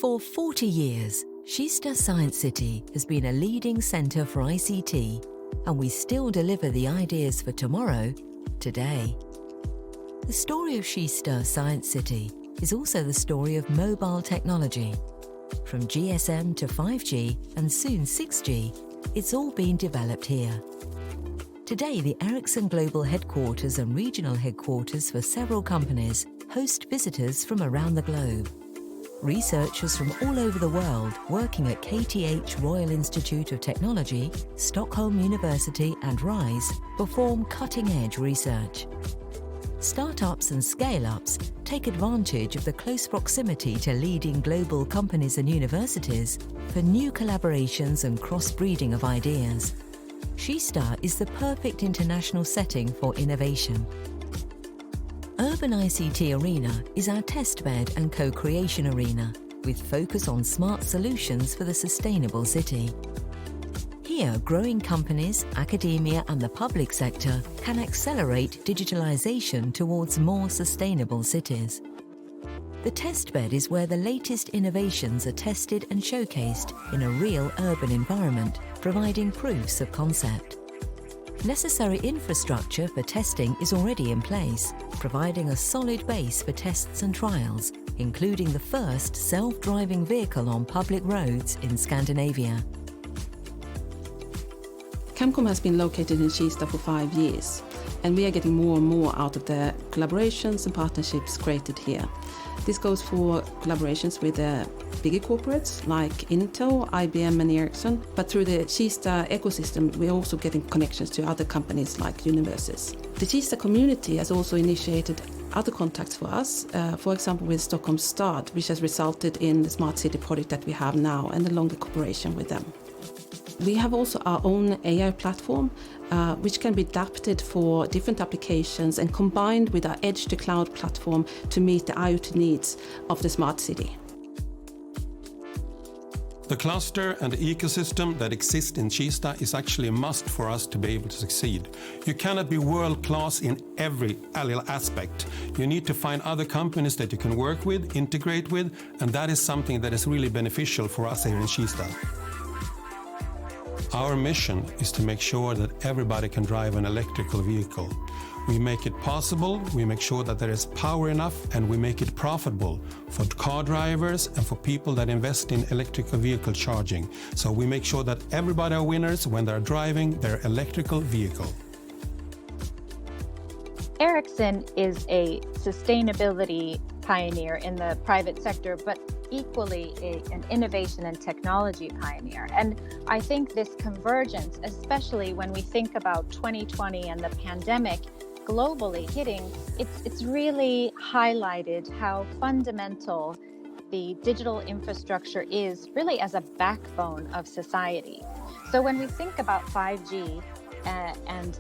For 40 years, Kista Science City has been a leading centre for ICT, and we still deliver the ideas for tomorrow, today. The story of Kista Science City is also the story of mobile technology. From GSM to 5G and soon 6G, it's all been developed here. Today, the Ericsson Global Headquarters and Regional Headquarters for several companies host visitors from around the globe. Researchers from all over the world working at KTH Royal Institute of Technology, Stockholm University and RISE perform cutting-edge research. Startups and scale-ups take advantage of the close proximity to leading global companies and universities for new collaborations and cross-breeding of ideas. Kista is the perfect international setting for innovation. Urban ICT Arena is our testbed and co-creation arena, with focus on smart solutions for the sustainable city. Here, growing companies, academia and the public sector can accelerate digitalization towards more sustainable cities. The testbed is where the latest innovations are tested and showcased in a real urban environment, providing proofs of concept. Necessary infrastructure for testing is already in place, providing a solid base for tests and trials, including the first self-driving vehicle on public roads in Scandinavia. Camcom has been located in Kista for 5 years, and we are getting more and more out of the collaborations and partnerships created here. This goes for collaborations with bigger corporates like Intel, IBM and Ericsson, but through the Kista ecosystem we're also getting connections to other companies like universities. The Kista community has also initiated other contacts for us, for example with Stockholms Stad, which has resulted in the smart city project that we have now and a longer cooperation with them. We have also our own AI platform, which can be adapted for different applications and combined with our edge-to-cloud platform to meet the IoT needs of the smart city. The cluster and the ecosystem that exists in Kista is actually a must for us to be able to succeed. You cannot be world-class in every little aspect. You need to find other companies that you can work with, integrate with, and that is something that is really beneficial for us here in Kista. Our mission is to make sure that everybody can drive an electrical vehicle. We make it possible, we make sure that there is power enough, and we make it profitable for car drivers and for people that invest in electrical vehicle charging. So we make sure that everybody are winners when they're driving their electrical vehicle. Ericsson is a sustainability pioneer in the private sector, but equally an innovation and technology pioneer. And I think this convergence, especially when we think about 2020 and the pandemic globally hitting, it's really highlighted how fundamental the digital infrastructure is really as a backbone of society. So when we think about 5G, and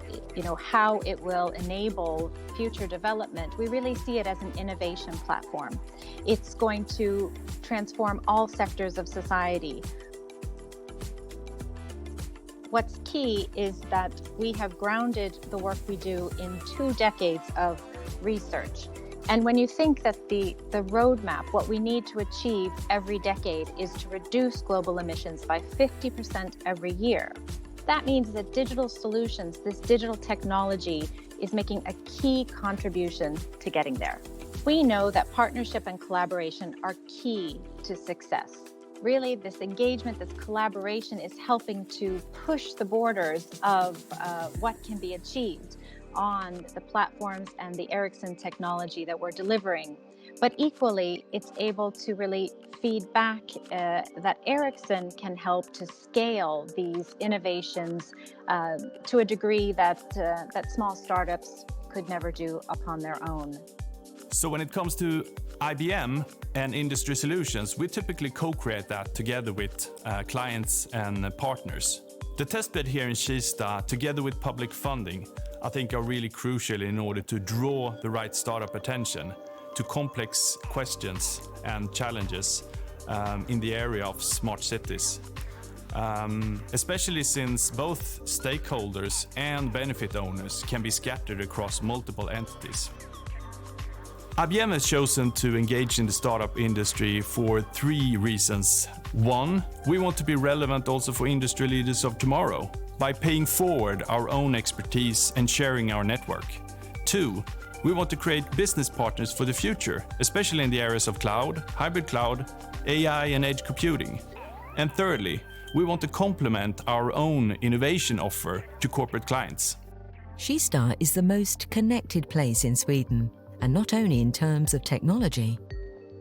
how it will enable future development, we really see it as an innovation platform. It's going to transform all sectors of society. What's key is that we have grounded the work we do in 2 decades of research. And when you think that the roadmap, what we need to achieve every decade is to reduce global emissions by 50% every year, that means that digital solutions, this digital technology, is making a key contribution to getting there. We know that partnership and collaboration are key to success. Really, this engagement, this collaboration is helping to push the borders of what can be achieved on the platforms and the Ericsson technology that we're delivering. But equally, it's able to really feed back that Ericsson can help to scale these innovations to a degree that small startups could never do upon their own. So when it comes to IBM and industry solutions, we typically co-create that together with clients and partners. The testbed here in Kista, together with public funding, I think are really crucial in order to draw the right startup attention to complex questions and challenges in the area of smart cities. Especially since both stakeholders and benefit owners can be scattered across multiple entities. IBM has chosen to engage in the startup industry for 3 reasons. 1, we want to be relevant also for industry leaders of tomorrow by paying forward our own expertise and sharing our network. 2, we want to create business partners for the future, especially in the areas of cloud, hybrid cloud, AI and edge computing. And thirdly, we want to complement our own innovation offer to corporate clients. Kista is the most connected place in Sweden, and not only in terms of technology.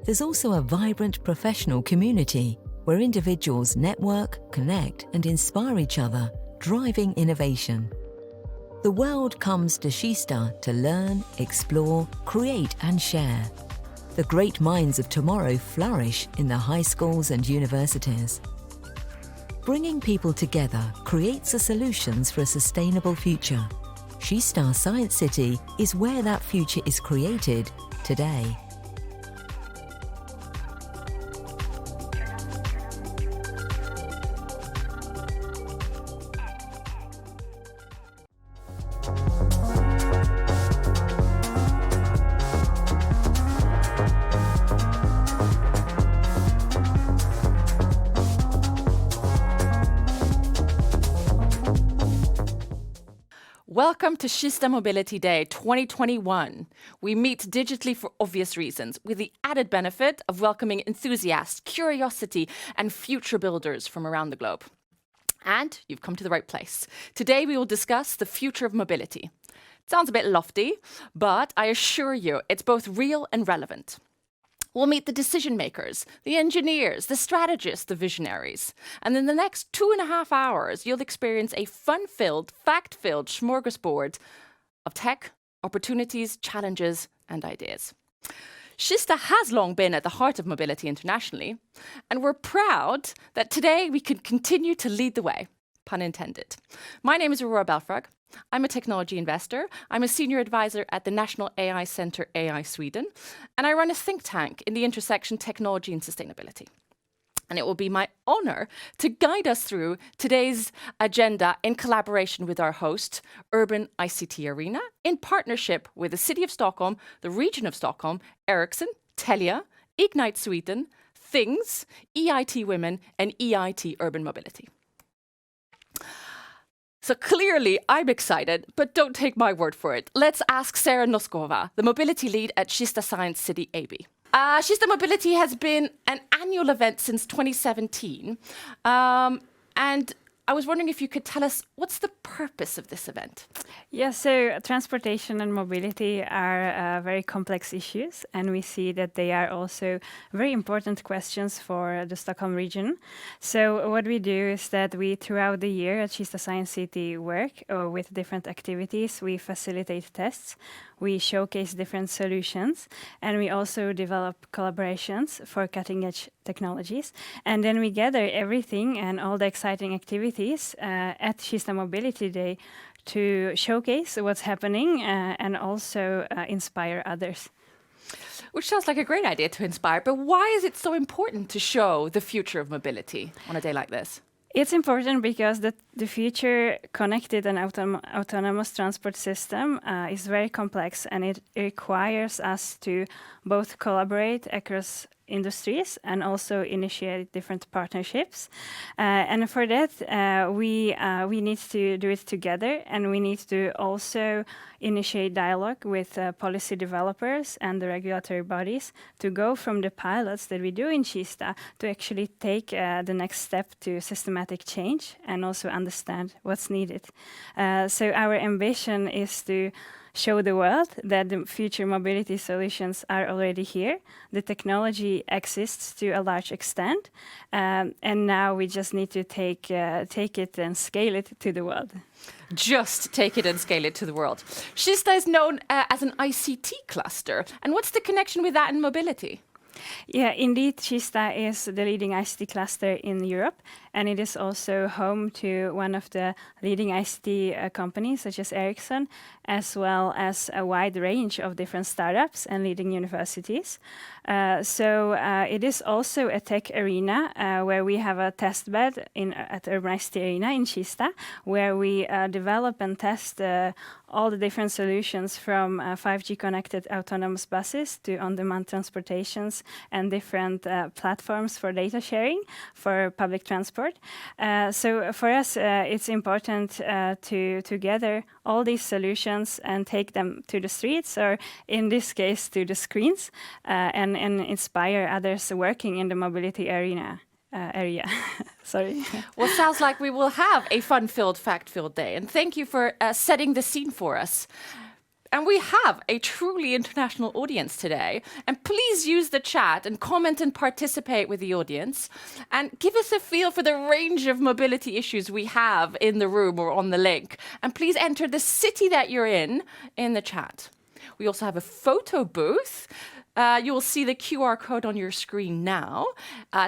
There's also a vibrant professional community where individuals network, connect, and inspire each other, driving innovation. The world comes to Kista to learn, explore, create, and share. The great minds of tomorrow flourish in the high schools and universities. Bringing people together creates the solutions for a sustainable future. Kista Science City is where that future is created today. Welcome to Kista Mobility Day 2021. We meet digitally for obvious reasons, with the added benefit of welcoming enthusiasts, curiosity, and future builders from around the globe. And you've come to the right place. Today we will discuss the future of mobility. It sounds a bit lofty, but I assure you it's both real and relevant. We'll meet the decision makers, the engineers, the strategists, the visionaries. And in the next 2.5 hours, you'll experience a fun-filled, fact-filled smorgasbord of tech, opportunities, challenges, and ideas. Kista has long been at the heart of mobility internationally, and we're proud that today we can continue to lead the way, pun intended. My name is Aurore Belfrage. I'm a technology investor. I'm a senior advisor at the National AI Centre AI Sweden, and I run a think tank in the intersection technology and sustainability. And it will be my honor to guide us through today's agenda in collaboration with our host, Urban ICT Arena, in partnership with the City of Stockholm, the Region of Stockholm, Ericsson, Telia, Ignite Sweden, Things, EIT Women, and EIT Urban Mobility. So clearly, I'm excited, but don't take my word for it. Let's ask Sara Nozkova, the mobility lead at Kista Science City AB. Kista Mobility has been an annual event since 2017. And I was wondering if you could tell us, what's the purpose of this event? Yeah, so transportation and mobility are very complex issues, and we see that they are also very important questions for the Stockholm region. So what we do is that we, throughout the year at Kista Science City, work with different activities. We facilitate tests, we showcase different solutions, and we also develop collaborations for cutting-edge technologies. And then we gather everything and all the exciting activities at Kista Mobility Day to showcase what's happening and also inspire others. Which sounds like a great idea to inspire, but why is it so important to show the future of mobility on a day like this? It's important because the future connected and autonomous transport system is very complex, and it requires us to both collaborate across industries and also initiate different partnerships. And for that, we need to do it together, and we need to also initiate dialogue with policy developers and the regulatory bodies to go from the pilots that we do in Kista to actually take the next step to systematic change and also understand what's needed. So our ambition is to show the world that the future mobility solutions are already here. The technology exists to a large extent, and now we just need to take it and scale it to the world. Just take it and scale it to the world. Kista is known as an ICT cluster. And what's the connection with that in mobility? Yeah, indeed, Kista is the leading ICT cluster in Europe, and it is also home to one of the leading ICT companies such as Ericsson, as well as a wide range of different startups and leading universities. So it is also a tech arena where we have a test bed at Urban ICT Arena in Kista, where we develop and test all the different solutions from 5G connected autonomous buses to on-demand transportations and different platforms for data sharing for public transport. So for us, it's important to gather all these solutions and take them to the streets, or in this case, to the screens, and inspire others working in the mobility area. Sorry. Well, sounds like we will have a fun-filled, fact-filled day. And thank you for setting the scene for us. And we have a truly international audience today. And please use the chat and comment and participate with the audience. And give us a feel for the range of mobility issues we have in the room or on the link. And please enter the city that you're in the chat. We also have a photo booth. You will see the QR code on your screen now.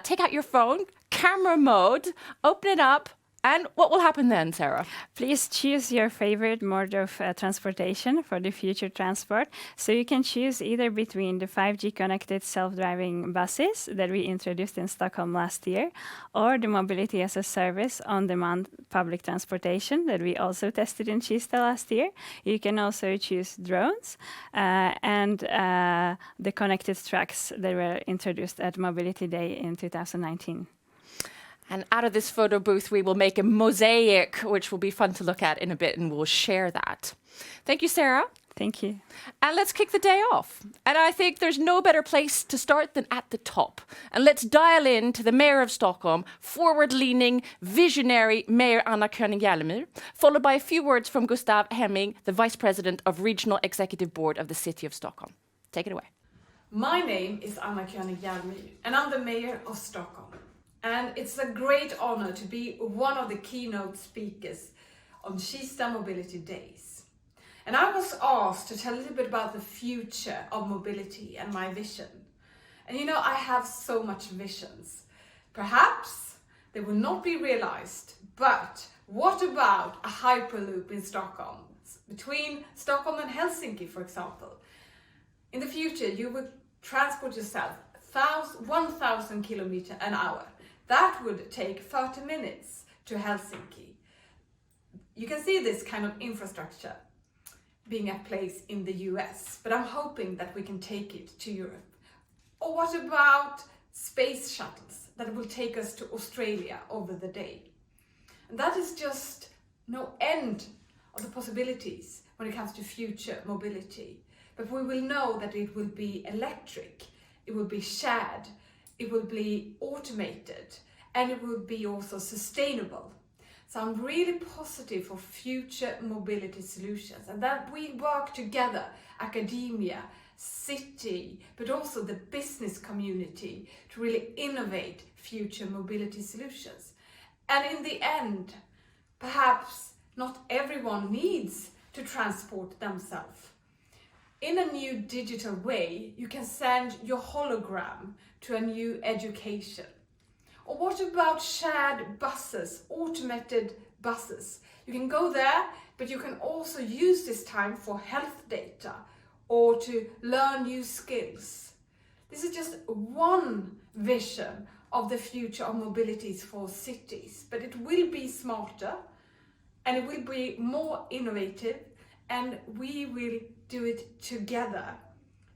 Take out your phone, camera mode, open it up, and what will happen then, Sara? Please choose your favorite mode of transportation for the future transport. So you can choose either between the 5G connected self-driving buses that we introduced in Stockholm last year, or the mobility as a service on-demand public transportation that we also tested in Kista last year. You can also choose drones and the connected trucks that were introduced at Mobility Day in 2019. And out of this photo booth, we will make a mosaic, which will be fun to look at in a bit, and we'll share that. Thank you, Sara. Thank you. And let's kick the day off. And I think there's no better place to start than at the top. And let's dial in to the Mayor of Stockholm, forward-leaning, visionary Mayor Anna König Jerlmyr, followed by a few words from Gustav Hemming, the Vice President of Regional Executive Board of the City of Stockholm. Take it away. My name is Anna König Jerlmyr, and I'm the Mayor of Stockholm. And it's a great honor to be one of the keynote speakers on Kista Mobility Days. And I was asked to tell a little bit about the future of mobility and my vision. And you know, I have so much visions. Perhaps they will not be realized, but what about a hyperloop in Stockholm, between Stockholm and Helsinki, for example? In the future, you will transport yourself 1,000 kilometers an hour. That would take 30 minutes to Helsinki. You can see this kind of infrastructure being at place in the US, but I'm hoping that we can take it to Europe. Or what about space shuttles that will take us to Australia over the day? And that is just no end of the possibilities when it comes to future mobility. But we will know that it will be electric, it will be shared, it will be automated, and it will be also sustainable. So I'm really positive for future mobility solutions, and that we work together, academia, city, but also the business community, to really innovate future mobility solutions. And in the end, perhaps not everyone needs to transport themselves. In a new digital way, you can send your hologram to a new education. Or what about shared buses, automated buses? You can go there, but you can also use this time for health data or to learn new skills. This is just one vision of the future of mobilities for cities, but it will be smarter and it will be more innovative, and we will do it together,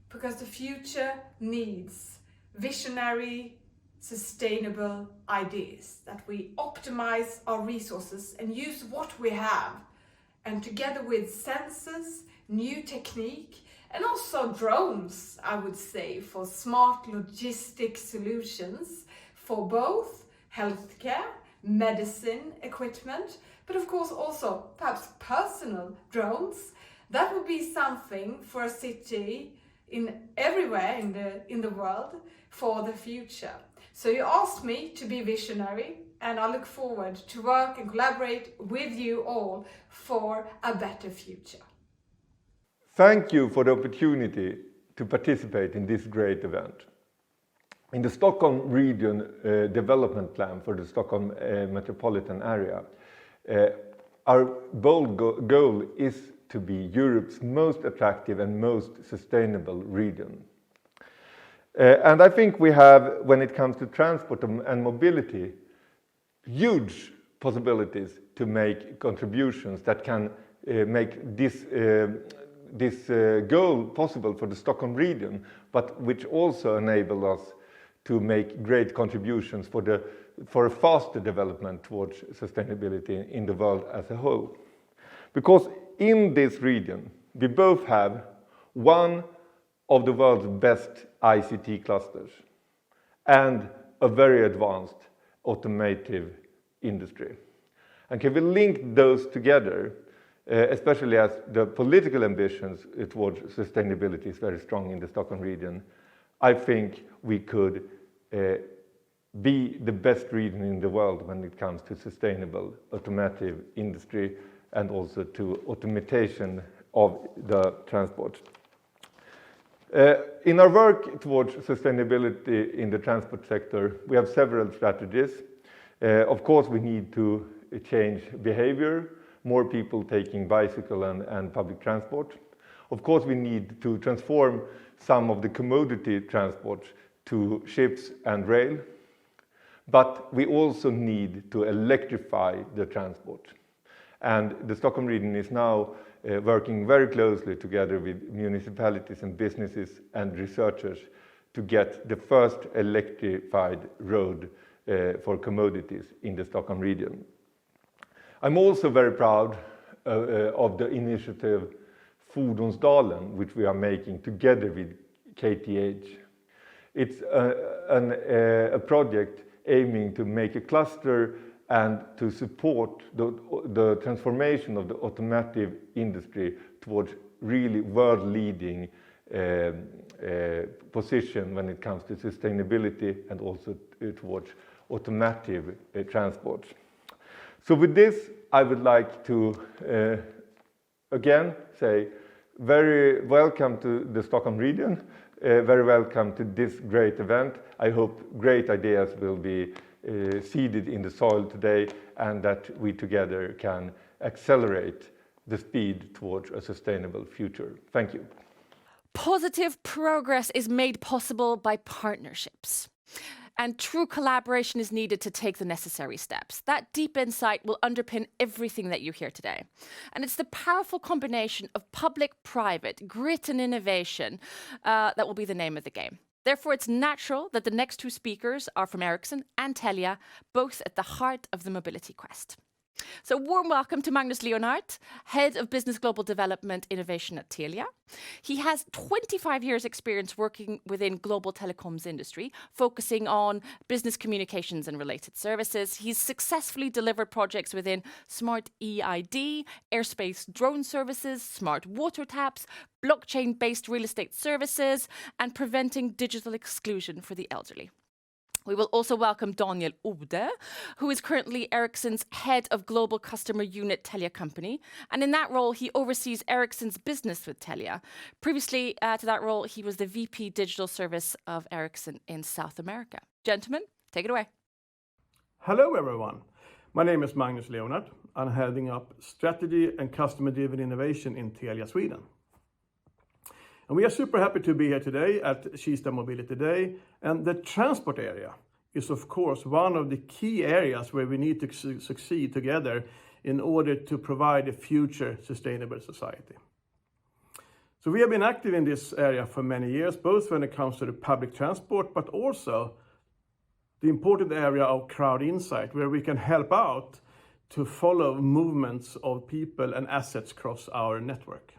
because the future needs visionary, sustainable ideas, that we optimize our resources and use what we have, and together with sensors, new technique, and also drones, I would say, for smart logistic solutions for both healthcare, medicine equipment, but of course also perhaps personal drones. That would be something for a city everywhere in the world for the future. So you asked me to be visionary, and I look forward to work and collaborate with you all for a better future. Thank you for the opportunity to participate in this great event. in the Stockholm region development plan for the Stockholm metropolitan area, our bold goal is to be Europe's most attractive and most sustainable region. And I think we have, when it comes to transport and mobility, huge possibilities to make contributions that can make this goal possible for the Stockholm region, but which also enable us to make great contributions for a faster development towards sustainability in the world as a whole. Because in this region, we both have one of the world's best ICT clusters and a very advanced automotive industry. And can we link those together, especially as the political ambitions towards sustainability is very strong in the Stockholm region, I think we could be the best region in the world when it comes to sustainable automotive industry and also to automation of the transport. In our work towards sustainability in the transport sector, we have several strategies. Of course, we need to change behavior, more people taking bicycle and public transport. Of course, we need to transform some of the commodity transport to ships and rail. But we also need to electrify the transport. And the Stockholm region is now working very closely together with municipalities and businesses and researchers to get the first electrified road for commodities in the Stockholm region. I'm also very proud of the initiative Fordonsdalen, which we are making together with KTH. It's a project aiming to make a cluster and to support the transformation of the automotive industry towards really world-leading position when it comes to sustainability and also towards automotive transport. So with this, I would like to again say very welcome to the Stockholm region, very welcome to this great event. I hope great ideas will be seeded in the soil today and that we together can accelerate the speed towards a sustainable future. Thank you. Positive progress is made possible by partnerships. And true collaboration is needed to take the necessary steps. That deep insight will underpin everything that you hear today. And it's the powerful combination of public-private, grit and innovation that will be the name of the game. Therefore, it's natural that the next two speakers are from Ericsson and Telia, both at the heart of the mobility quest. So warm welcome to Magnus Leonhardt, Head of Business Global Development Innovation at Telia. He has 25 years experience working within global telecoms industry, focusing on business communications and related services. He's successfully delivered projects within smart EID, airspace drone services, smart water taps, blockchain-based real estate services, and preventing digital exclusion for the elderly. We will also welcome Daniel Ode, who is currently Ericsson's Head of Global Customer Unit Telia Company. And in that role, he oversees Ericsson's business with Telia. Previously to that role, he was the VP Digital Service of Ericsson in South America. Gentlemen, take it away. Hello, everyone. My name is Magnus Leonhardt. I'm heading up Strategy and Customer-Driven Innovation in Telia Sweden. And we are super happy to be here today at Kista Mobility Day. And the transport area is, of course, one of the key areas where we need to succeed together in order to provide a future sustainable society. So we have been active in this area for many years, both when it comes to the public transport, but also the important area of crowd insight, where we can help out to follow movements of people and assets across our network.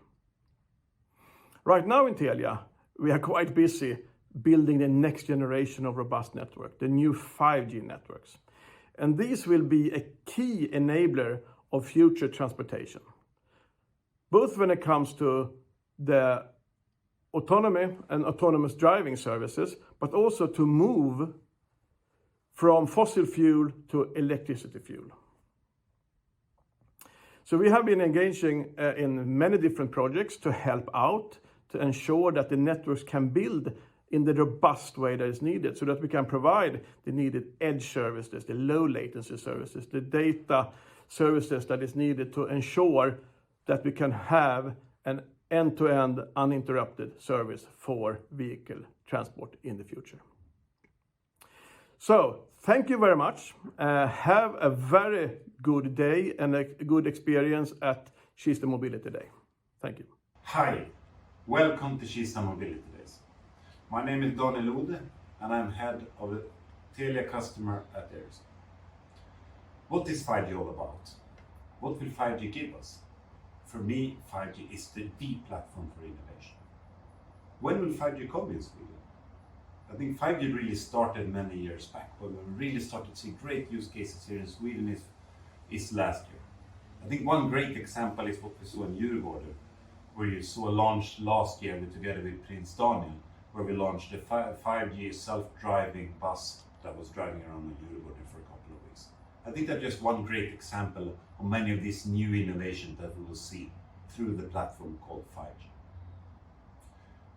Right now in Telia, we are quite busy building the next generation of robust network, the new 5G networks. And these will be a key enabler of future transportation, both when it comes to the autonomy and autonomous driving services, but also to move from fossil fuel to electricity fuel. So we have been engaging in many different projects to help out, to ensure that the networks can build in the robust way that is needed so that we can provide the needed edge services, the low latency services, the data services that is needed to ensure that we can have an end-to-end uninterrupted service for vehicle transport in the future. So, thank you very much. Have a very good day and a good experience at Kista Mobility Day. Thank you. Hi, welcome to Kista Mobility Days. My name is Daniel Ode and I'm head of the Telia customer at Ericsson. What is 5G all about? What will 5G give us? For me, 5G is the platform for innovation. When will 5G come in Sweden? I think 5G really started many years back, but when we really started to see great use cases here in Sweden is last year. I think one great example is what we saw in Jerlmyr, where you saw a launch last year together with Prince Daniel, where we launched a 5G self-driving bus that was driving around in Jerlmyr for a couple of weeks. I think that's just one great example of many of these new innovations that we will see through the platform called 5G.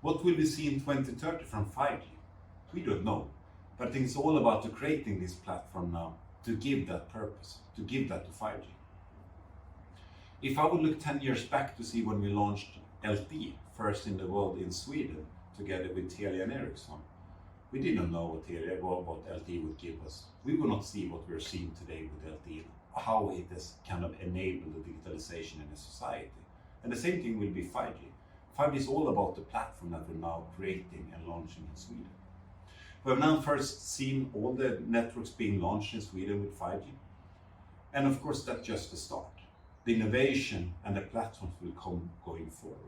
What will we see in 2030 from 5G? We don't know, but I think it's all about creating this platform now to give that purpose, to give that to 5G. If I would look 10 years back to see when we launched LTE, first in the world in Sweden, together with Telia and Ericsson, we didn't know what LTE would give us. We will not see what we're seeing today with LTE, how it has kind of enabled the digitalization in a society. And the same thing will be 5G. 5G is all about the platform that we're now creating and launching in Sweden. We have now first seen all the networks being launched in Sweden with 5G. And of course, that's just the start. The innovation and the platforms will come going forward.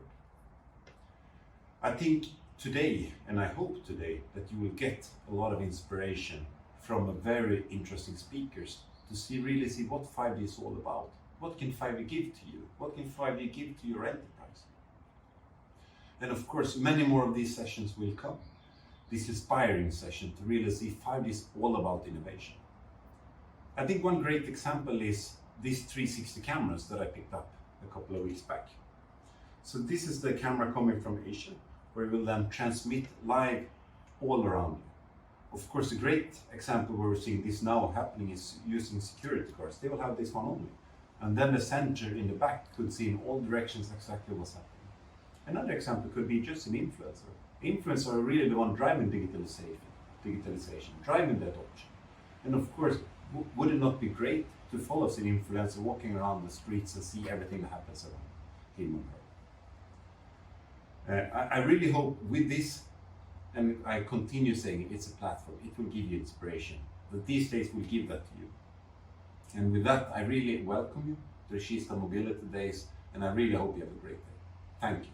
I think today, and I hope today, that you will get a lot of inspiration from a very interesting speakers to really see what 5G is all about. What can 5G give to you? What can 5G give to your enterprise? And of course, many more of these sessions will come. This inspiring session to really see 5G is all about innovation. I think one great example is these 360 cameras that I picked up a couple of weeks back. So this is the camera coming from Asia, where we will then transmit live all around you. Of course, a great example where we're seeing this now happening is using security guards. They will have this one only. And then the sensor in the back could see in all directions exactly what's happening. Another example could be just an influencer. Influencers are really the one driving digitalization, driving the adoption. And of course, would it not be great to follow an influencer walking around the streets and see everything that happens around him or her? I really hope with this, and I continue saying it's a platform, it will give you inspiration, that these days will give that to you. And with that, I really welcome you to the Kista Mobility Days, and I really hope you have a great day. Thank you.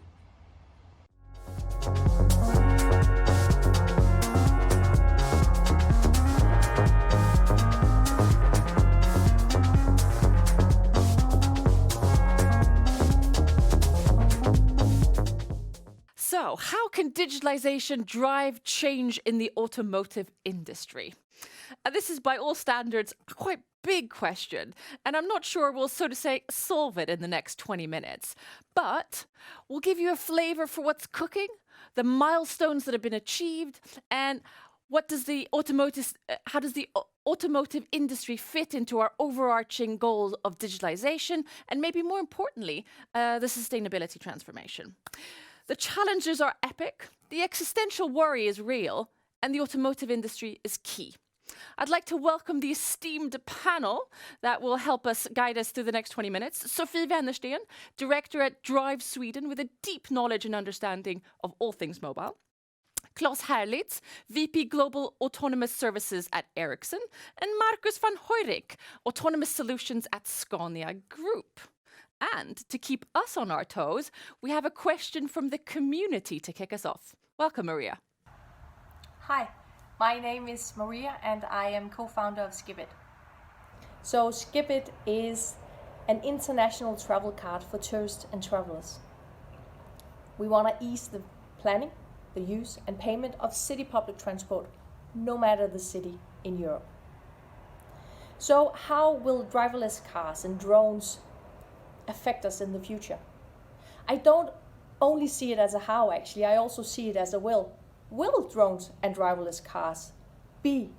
So, how can digitalization drive change in the automotive industry? This is, by all standards, a quite big question, and I'm not sure we'll, so to say, solve it in the next 20 minutes. But we'll give you a flavor for what's cooking, the milestones that have been achieved, and how does the automotive industry fit into our overarching goal of digitalization, and maybe more importantly, the sustainability transformation. The challenges are epic, the existential worry is real, and the automotive industry is key. I'd like to welcome the esteemed panel that will help us guide us through the next 20 minutes. Sophie Wennersten, Director at Drive Sweden with a deep knowledge and understanding of all things mobile. Claes Herlitz, VP Global Autonomous Services at Ericsson. And Marcus van Hoorik, Autonomous Solutions at Scania Group. And to keep us on our toes, we have a question from the community to kick us off. Welcome, Maria. Hi, my name is Maria and I am co-founder of Skipit. So Skipit is an international travel card for tourists and travelers. We want to ease the planning, the use and payment of city public transport, no matter the city in Europe. So how will driverless cars and drones affect us in the future? I don't only see it as a how, actually, I also see it as a will. Will drones and driverless cars be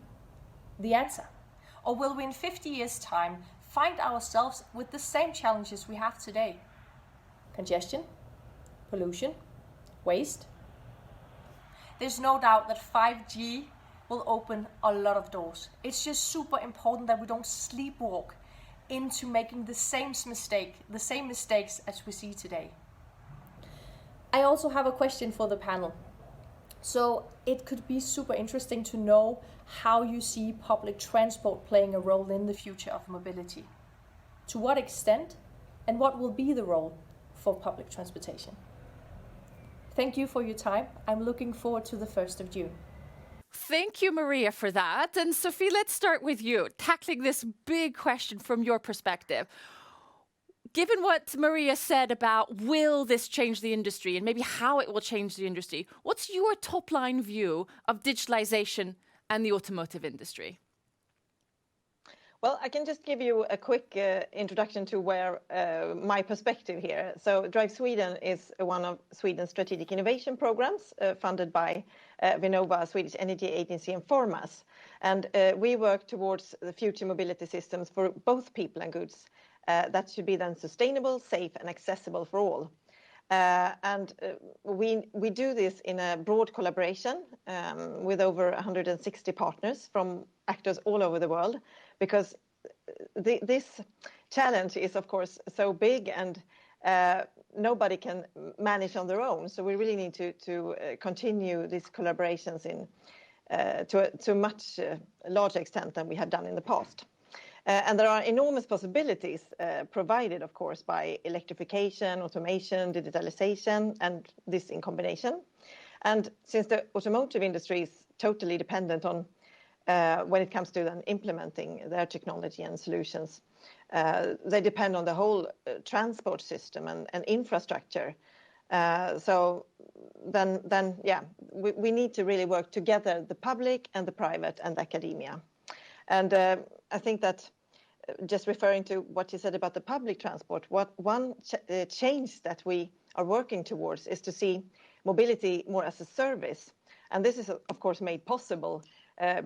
the answer? Or will we in 50 years' time find ourselves with the same challenges we have today? Congestion, pollution, waste. There's no doubt that 5G will open a lot of doors. It's just super important that we don't sleepwalk into making the same mistakes as we see today. I also have a question for the panel. So it could be super interesting to know how you see public transport playing a role in the future of mobility. To what extent, and what will be the role for public transportation? Thank you for your time. I'm looking forward to the 1st of June. Thank you, Maria, for that. And Sophie, let's start with you, tackling this big question from your perspective. Given what Maria said about will this change the industry and maybe how it will change the industry, what's your top-line view of digitalization and the automotive industry? Well, I can just give you a quick introduction to where my perspective here. So Drive Sweden is one of Sweden's strategic innovation programs funded by Vinnova, Swedish Energy Agency, and Formas. And we work towards the future mobility systems for both people and goods that should be then sustainable, safe, and accessible for all. We do this in a broad collaboration with over 160 partners from actors all over the world, because this challenge is, of course, so big and nobody can manage on their own. So we really need to continue these collaborations to a much larger extent than we have done in the past. And there are enormous possibilities provided, of course, by electrification, automation, digitalization, and this in combination. And since the automotive industry is totally dependent on when it comes to then implementing their technology and solutions, they depend on the whole transport system and infrastructure. So then, we need to really work together, the public and the private and academia. And I think that just referring to what you said about the public transport, one change that we are working towards is to see mobility more as a service. And this is, of course, made possible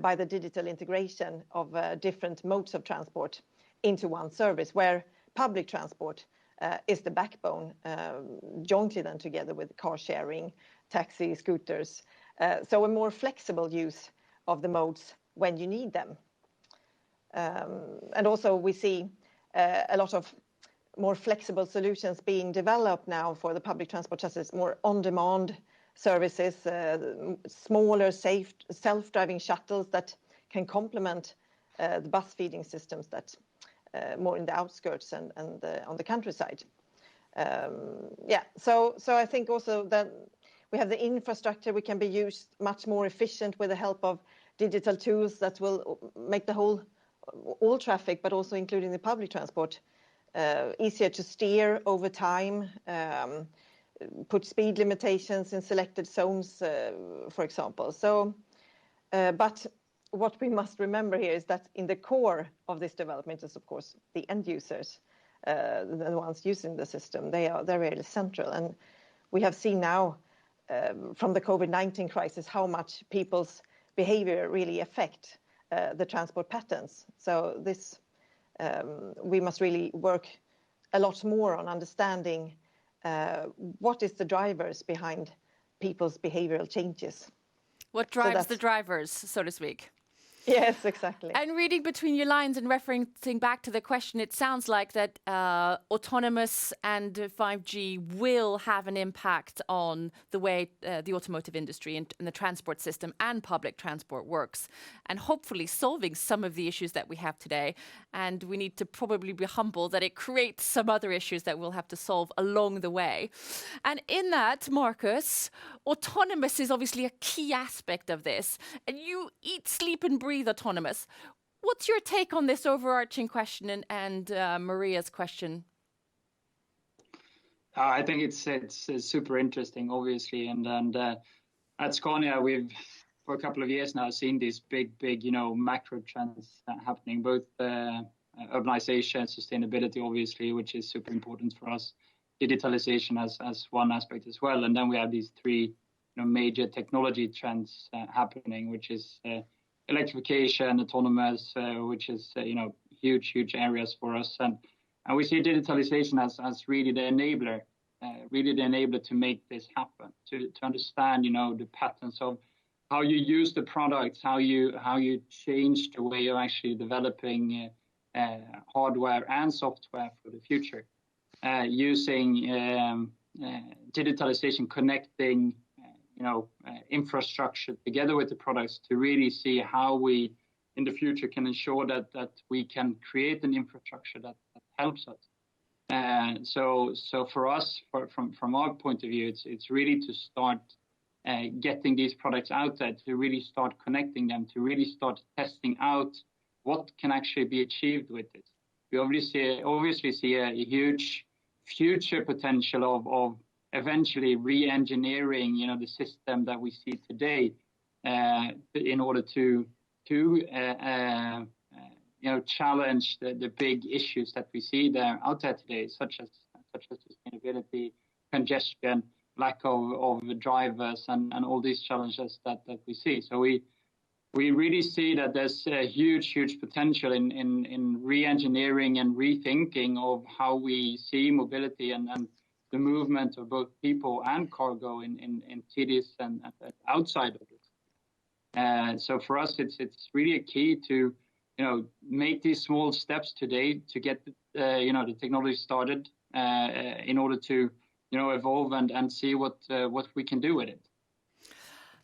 by the digital integration of different modes of transport into one service, where public transport is the backbone, jointly then together with car sharing, taxi, scooters. So a more flexible use of the modes when you need them. And also we see a lot of more flexible solutions being developed now for the public transport, such as more on-demand services, smaller, safe, self-driving shuttles that can complement the bus feeding systems that more in the outskirts and on the countryside. So I think also that we have the infrastructure, we can be used much more efficient with the help of digital tools that will make the all traffic, but also including the public transport, easier to steer over time, put speed limitations in selected zones, for example. So, but what we must remember here is that in the core of this development is, of course, the end users, the ones using the system. They're really central. And we have seen now from the COVID-19 crisis how much people's behavior really affect the transport patterns. So this, we must really work a lot more on understanding what is the drivers behind people's behavioral changes. What drives the drivers, so to speak? Yes, exactly. And reading between your lines and referencing back to the question, it sounds like that autonomous and 5G will have an impact on the way the automotive industry and the transport system and public transport works, and hopefully solving some of the issues that we have today. And we need to probably be humble that it creates some other issues that we'll have to solve along the way. And in that, Marcus, autonomous is obviously a key aspect of this. And you eat, sleep and breathe autonomous. What's your take on this overarching question and Maria's question? I think it's super interesting, obviously, and at Scania we've for a couple of years now seen these big macro trends happening, both urbanization, sustainability, obviously, which is super important for us, digitalization as one aspect as well, and then we have these three major technology trends happening, which is electrification, autonomous, which is huge areas for us, and we see digitalization as really the enabler to make this happen, to understand the patterns of how you use the products, how you change the way of actually developing hardware and software for the future, using digitalization, connecting infrastructure together with the products to really see how we in the future can ensure that we can create an infrastructure that helps us. So for us, from our point of view, it's really to start getting these products out there, to really start connecting them, to really start testing out what can actually be achieved with it. We obviously see a huge future potential of eventually re-engineering, the system that we see today, in order to challenge the big issues that we see out there today, such as sustainability, congestion, lack of drivers, and all these challenges that we see. So we really see that there's a huge potential in re-engineering and rethinking of how we see mobility and the movement of both people and cargo in cities and outside of it. So for us, it's really a key to make these small steps today to get the technology started in order to evolve and see what we can do with it.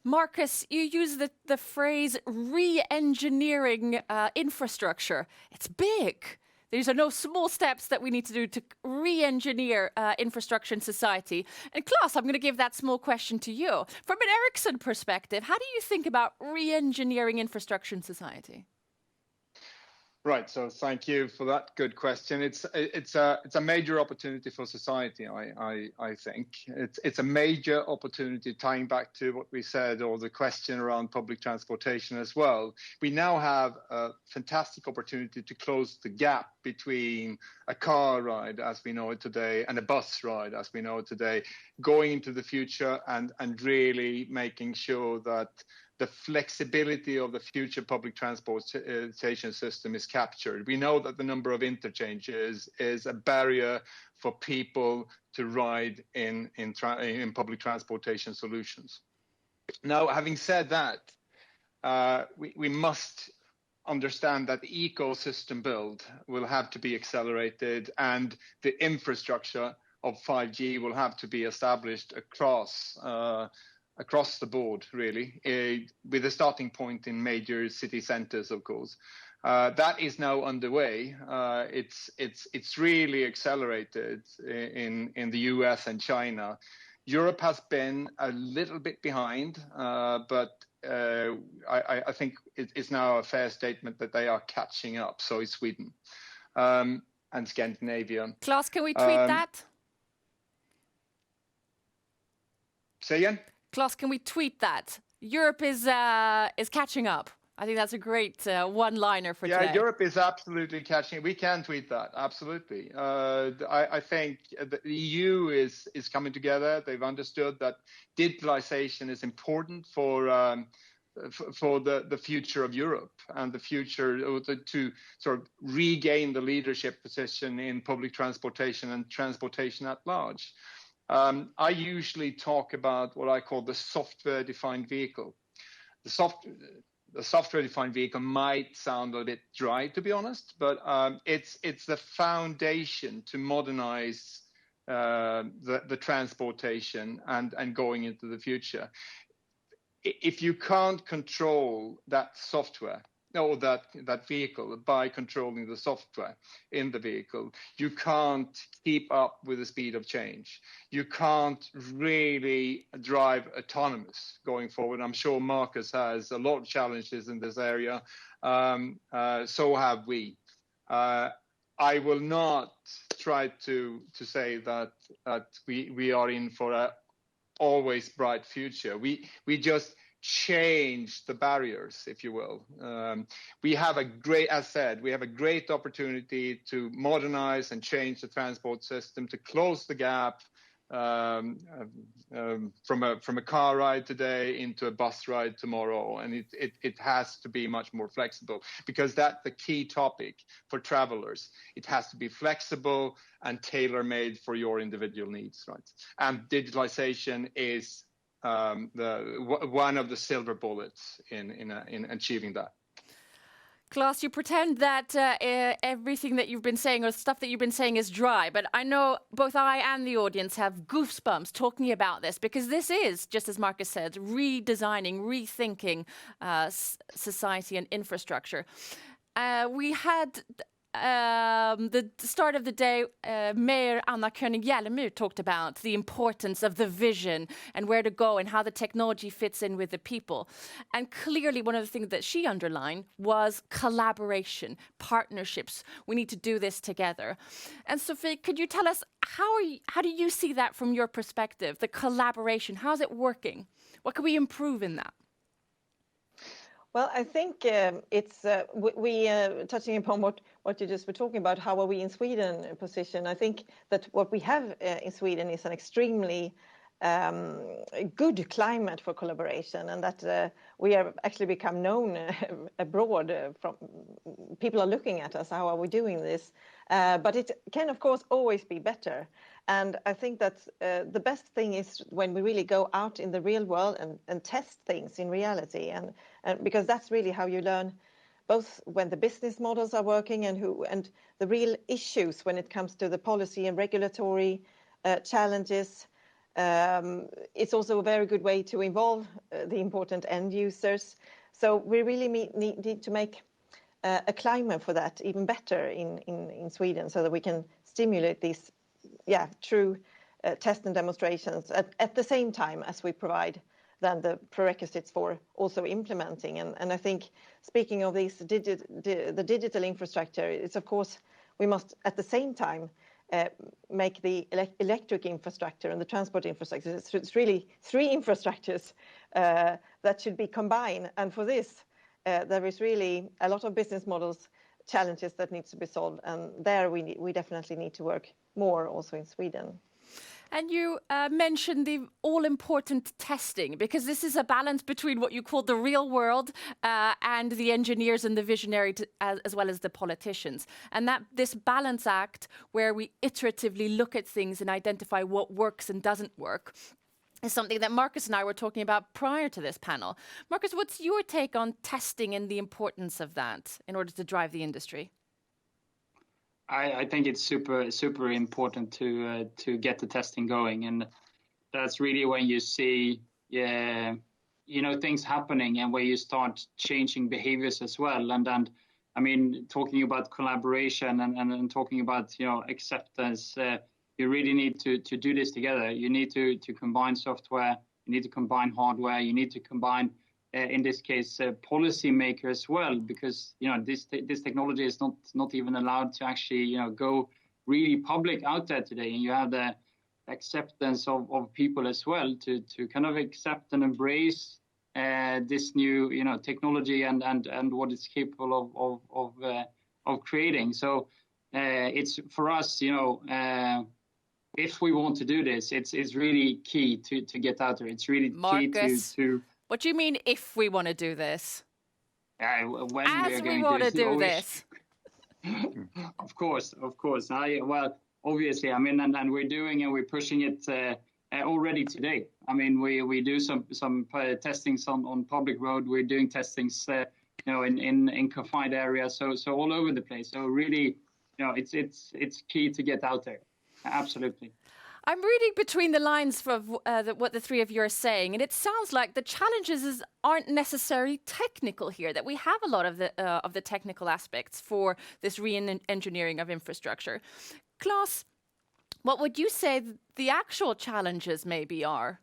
Marcus, you use the phrase re-engineering infrastructure. It's big. These are no small steps that we need to do to re-engineer infrastructure in society. And Claes, I'm going to give that small question to you. From an Ericsson perspective, how do you think about re-engineering infrastructure in society? Right. So thank you for that good question. It's a major opportunity for society. I think it's a major opportunity, tying back to what we said, or the question around public transportation as well. We now have a fantastic opportunity to close the gap between a car ride as we know it today and a bus ride as we know it today, going into the future and really making sure that the flexibility of the future public transportation system is captured. We know that the number of interchanges is a barrier for people to ride in public transportation solutions. Now, having said that, we must understand that the ecosystem build will have to be accelerated, and the infrastructure of 5G will have to be established across the board, really, with a starting point in major city centers, of course. That is now underway. It's really accelerated in the US and China. Europe has been a little bit behind, but I think it's now a fair statement that they are catching up. So is Sweden and Scandinavia. Claes, can we tweet that? Say again? Claes, can we tweet that? Europe is catching up. I think that's a great one-liner for today. Yeah, Europe is absolutely catching. We can tweet that, absolutely. I think the EU is coming together. They've understood that digitalization is important for the future of Europe and the future to sort of regain the leadership position in public transportation and transportation at large. I usually talk about what I call the software-defined vehicle. The software-defined vehicle might sound a bit dry, to be honest, but it's the foundation to modernize the transportation and going into the future. If you can't control that software or that vehicle by controlling the software in the vehicle, you can't keep up with the speed of change. You can't really drive autonomous going forward. I'm sure Marcus has a lot of challenges in this area. So have we. I will not try to say that we are in for a always bright future. We just change the barriers, if you will. We have a great opportunity to modernize and change the transport system, to close the gap from a car ride today into a bus ride tomorrow, and it has to be much more flexible, because that's the key topic for travelers. It has to be flexible and tailor-made for your individual needs, right? And digitalization is one of the silver bullets in achieving that. Klas, you pretend that everything that you've been saying or stuff that you've been saying is dry, but I know both I and the audience have goosebumps talking about this, because this is, just as Marcus said, redesigning, rethinking society and infrastructure. We had the start of the day, Mayor König Jerlmyr talked about the importance of the vision and where to go and how the technology fits in with the people. And clearly one of the things that she underlined was collaboration, partnerships. We need to do this together. And Sophie, could you tell us how do you see that from your perspective, the collaboration? How's it working? What can we improve in that? Well, I think it's touching upon what you just were talking about. How are we in Sweden positioned? I think that what we have in Sweden is an extremely good climate for collaboration, and that we have actually become known abroad. From people are looking at us. How are we doing this? But it can, of course, always be better. And I think that the best thing is when we really go out in the real world and test things in reality, and because that's really how you learn, both when the business models are working and the real issues when it comes to the policy and regulatory challenges. It's also a very good way to involve the important end users. So we really need to make a climate for that even better in Sweden, so that we can stimulate these true test and demonstrations at the same time as we provide then the prerequisites for also implementing. And I think, speaking of these the digital infrastructure, it's of course we must at the same time make the electric infrastructure and the transport infrastructure. It's really three infrastructures that should be combined. And for this, there is really a lot of business models challenges that needs to be solved. And there we definitely need to work more also in Sweden. And you mentioned the all-important testing, because this is a balance between what you call the real world and the engineers and the visionary, as well as the politicians. And that this balance act, where we iteratively look at things and identify what works and doesn't work, is something that Marcus and I were talking about prior to this panel. Marcus, what's your take on testing and the importance of that in order to drive the industry? I think it's super important to get the testing going, and that's really when you see things happening and where you start changing behaviors as well. And I mean, talking about collaboration and talking about acceptance, you really need to do this together. You need to combine software, you need to combine hardware, you need to combine in this case, policymaker as well, because this technology is not even allowed to actually go really public out there today, and you have the acceptance of people as well to kind of accept and embrace this new technology and what it's capable of creating. So it's for us, if we want to do this, it's really key to get out there. It's really Marcus, key to. What do you mean if we want to do this? When As we want to do this. Of course. Obviously, I mean, and we're doing and we're pushing it already today. I mean, we do some testings on public road. We're doing testings, in confined areas. So all over the place. So really, it's key to get out there. Absolutely. I'm reading between the lines of what the three of you are saying, and it sounds like the challenges aren't necessarily technical here, that we have a lot of the technical aspects for this re-engineering of infrastructure. Klas, what would you say the actual challenges maybe are?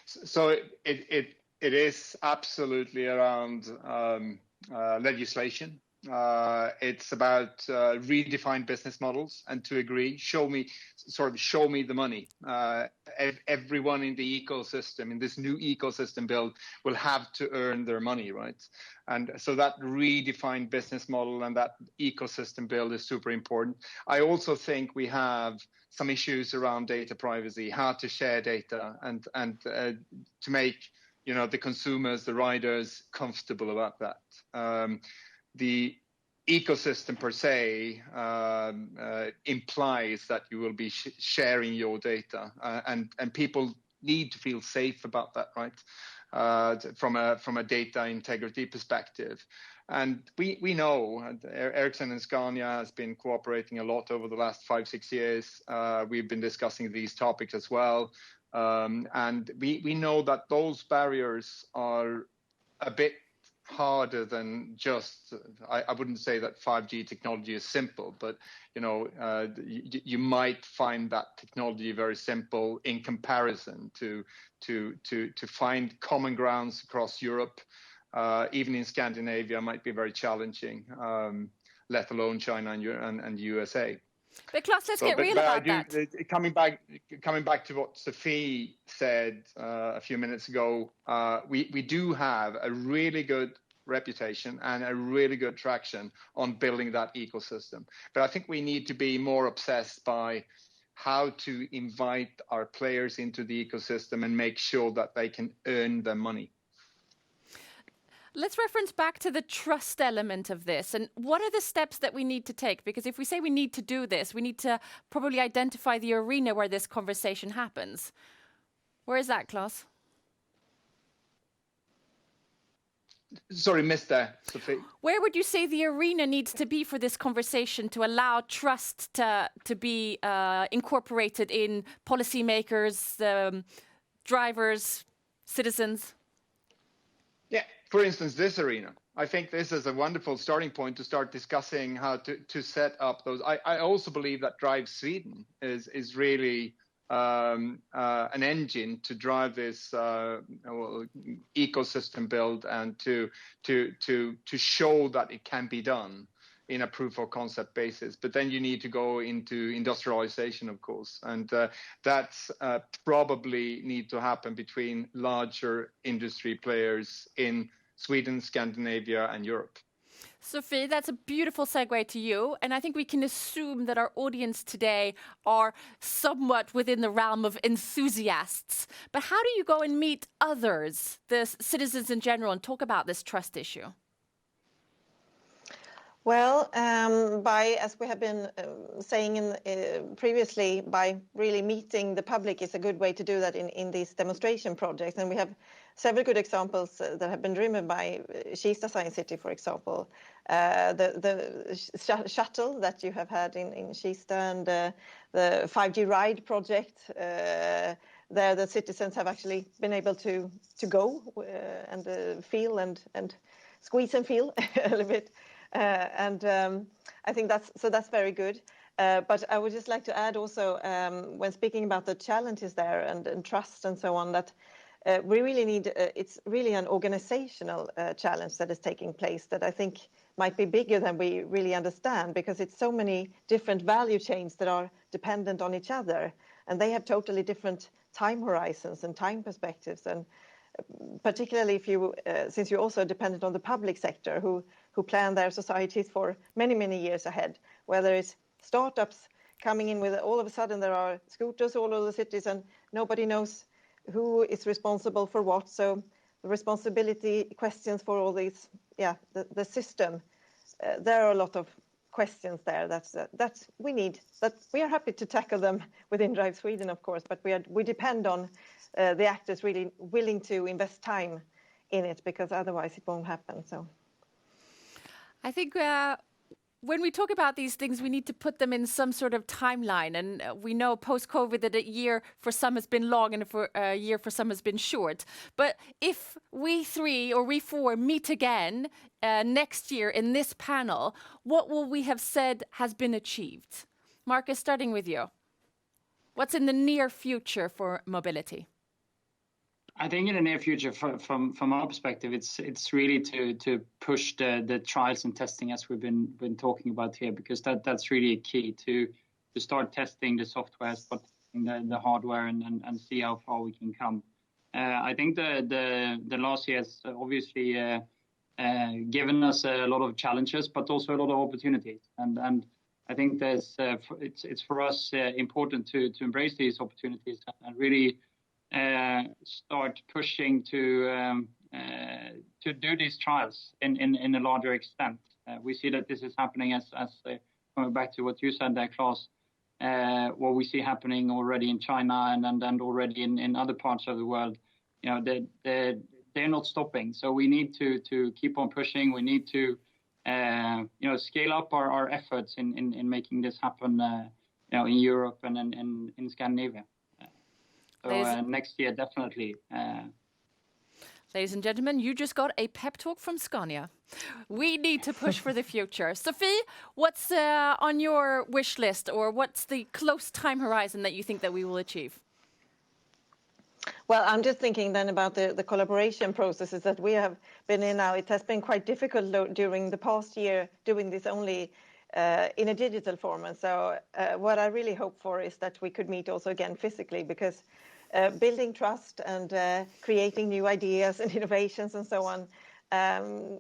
So it is absolutely around legislation. It's about redefined business models and to agree, show me the money. Everyone in the ecosystem, in this new ecosystem build, will have to earn their money, right? And so that redefined business model and that ecosystem build is super important. I also think we have some issues around data privacy, how to share data, and to make the consumers, the riders, comfortable about that. The ecosystem per se implies that you will be sharing your data, and people need to feel safe about that, right? From a data integrity perspective. And we know Ericsson and Scania has been cooperating a lot over the last 5-6 years. We've been discussing these topics as well. And we know that those barriers are a bit harder than just, I wouldn't say that 5G technology is simple, but you might find that technology very simple in comparison to find common grounds across Europe. Even in Scandinavia might be very challenging, let alone China and USA. But Claes, let's get real about that. Coming back to what Sophie said a few minutes ago, we do have a really good reputation and a really good traction on building that ecosystem. But I think we need to be more obsessed by how to invite our players into the ecosystem and make sure that they can earn their money. Let's reference back to the trust element of this. And what are the steps that we need to take? Because if we say we need to do this, we need to probably identify the arena where this conversation happens. Where is that, Claes? Sorry, missed that, Sophie. Where would you say the arena needs to be for this conversation to allow trust to be incorporated in policymakers, drivers, citizens? Yeah, for instance, this arena. I think this is a wonderful starting point to start discussing how to set up those. I also believe that Drive Sweden is really an engine to drive this ecosystem build and to show that it can be done in a proof of concept basis. But then you need to go into industrialization, of course, and that's probably need to happen between larger industry players in Sweden, Scandinavia, and Europe. Sophie, that's a beautiful segue to you. And I think we can assume that our audience today are somewhat within the realm of enthusiasts. But how do you go and meet others, the citizens in general, and talk about this trust issue? Well, as we have been saying previously, by really meeting the public is a good way to do that in these demonstration projects. And we have several good examples that have been driven by Kista Science City, for example. The shuttle that you have had in Kista and the 5G ride project. There the citizens have actually been able to go and feel and squeeze and feel a little bit. I think that's very good. But I would just like to add also, when speaking about the challenges there and trust and so on, that we really need, it's really an organizational challenge that is taking place that I think might be bigger than we really understand, because it's so many different value chains that are dependent on each other, and they have totally different time horizons and time perspectives. And particularly if you, since you're also dependent on the public sector who plan their societies for many, many years ahead, whether it's startups coming in with all of a sudden there are scooters all over the cities and nobody knows who is responsible for what. So the responsibility questions for all these, the system, there are a lot of questions there that we need, that we are happy to tackle them within Drive Sweden, of course, but we depend on the actors really willing to invest time in it, because otherwise it won't happen. So I think when we talk about these things, we need to put them in some sort of timeline. And we know post-COVID that a year for some has been long and for a year for some has been short. But if we three or we four meet again next year in this panel, what will we have said has been achieved? Marcus, starting with you. What's in the near future for mobility? I think in the near future, from our perspective, it's really to push the trials and testing as we've been talking about here, because that's really a key to start testing the software, start testing the hardware, and see how far we can come. I think the last year has obviously given us a lot of challenges, but also a lot of opportunities, and I think it's for us important to embrace these opportunities and really start pushing to do these trials in a larger extent. We see that this is happening as coming back to what you said there, Claes, what we see happening already in China and already in other parts of the world. They're not stopping. So we need to keep on pushing. We need to scale up our efforts in making this happen in Europe and in Scandinavia. So next year, definitely. Ladies and gentlemen, you just got a pep talk from Scania. We need to push for the future. Sophie, what's on your wish list, or what's the close time horizon that you think that we will achieve? Well, I'm just thinking then about the collaboration processes that we have been in now. It has been quite difficult during the past year doing this only in a digital format. So what I really hope for is that we could meet also again physically, because building trust and creating new ideas and innovations and so on,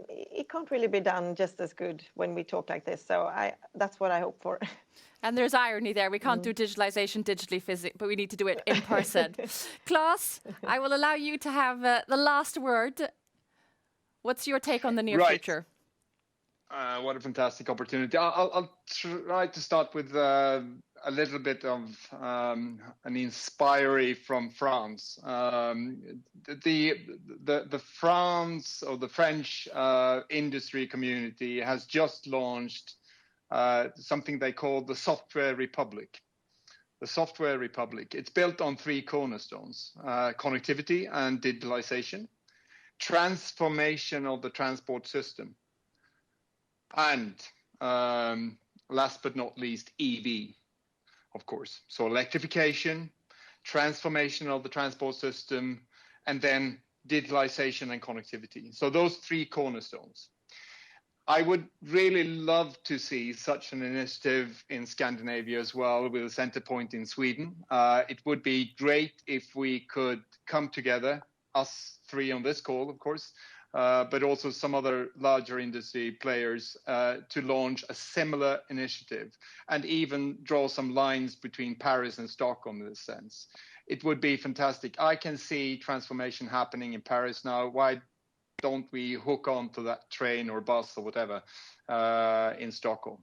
it can't really be done just as good when we talk like this. So that's what I hope for. And there's irony there. We can't do digitalization digitally, but we need to do it in person. Claes, I will allow you to have the last word. What's your take on the near future? What a fantastic opportunity. I'll try to start with a little bit of an inspiry from France. The France or the French industry community has just launched something they call the Software Republic. The Software Republic. It's built on 3 cornerstones: connectivity and digitalization, transformation of the transport system, and last but not least, EV, of course. So electrification, transformation of the transport system, and then digitalization and connectivity. So those 3 cornerstones. I would really love to see such an initiative in Scandinavia as well, with a center point in Sweden. It would be great if we could come together, us 3 on this call, of course, but also some other larger industry players to launch a similar initiative, and even draw some lines between Paris and Stockholm in this sense. It would be fantastic. I can see transformation happening in Paris now. Why don't we hook on to that train or bus or whatever in Stockholm?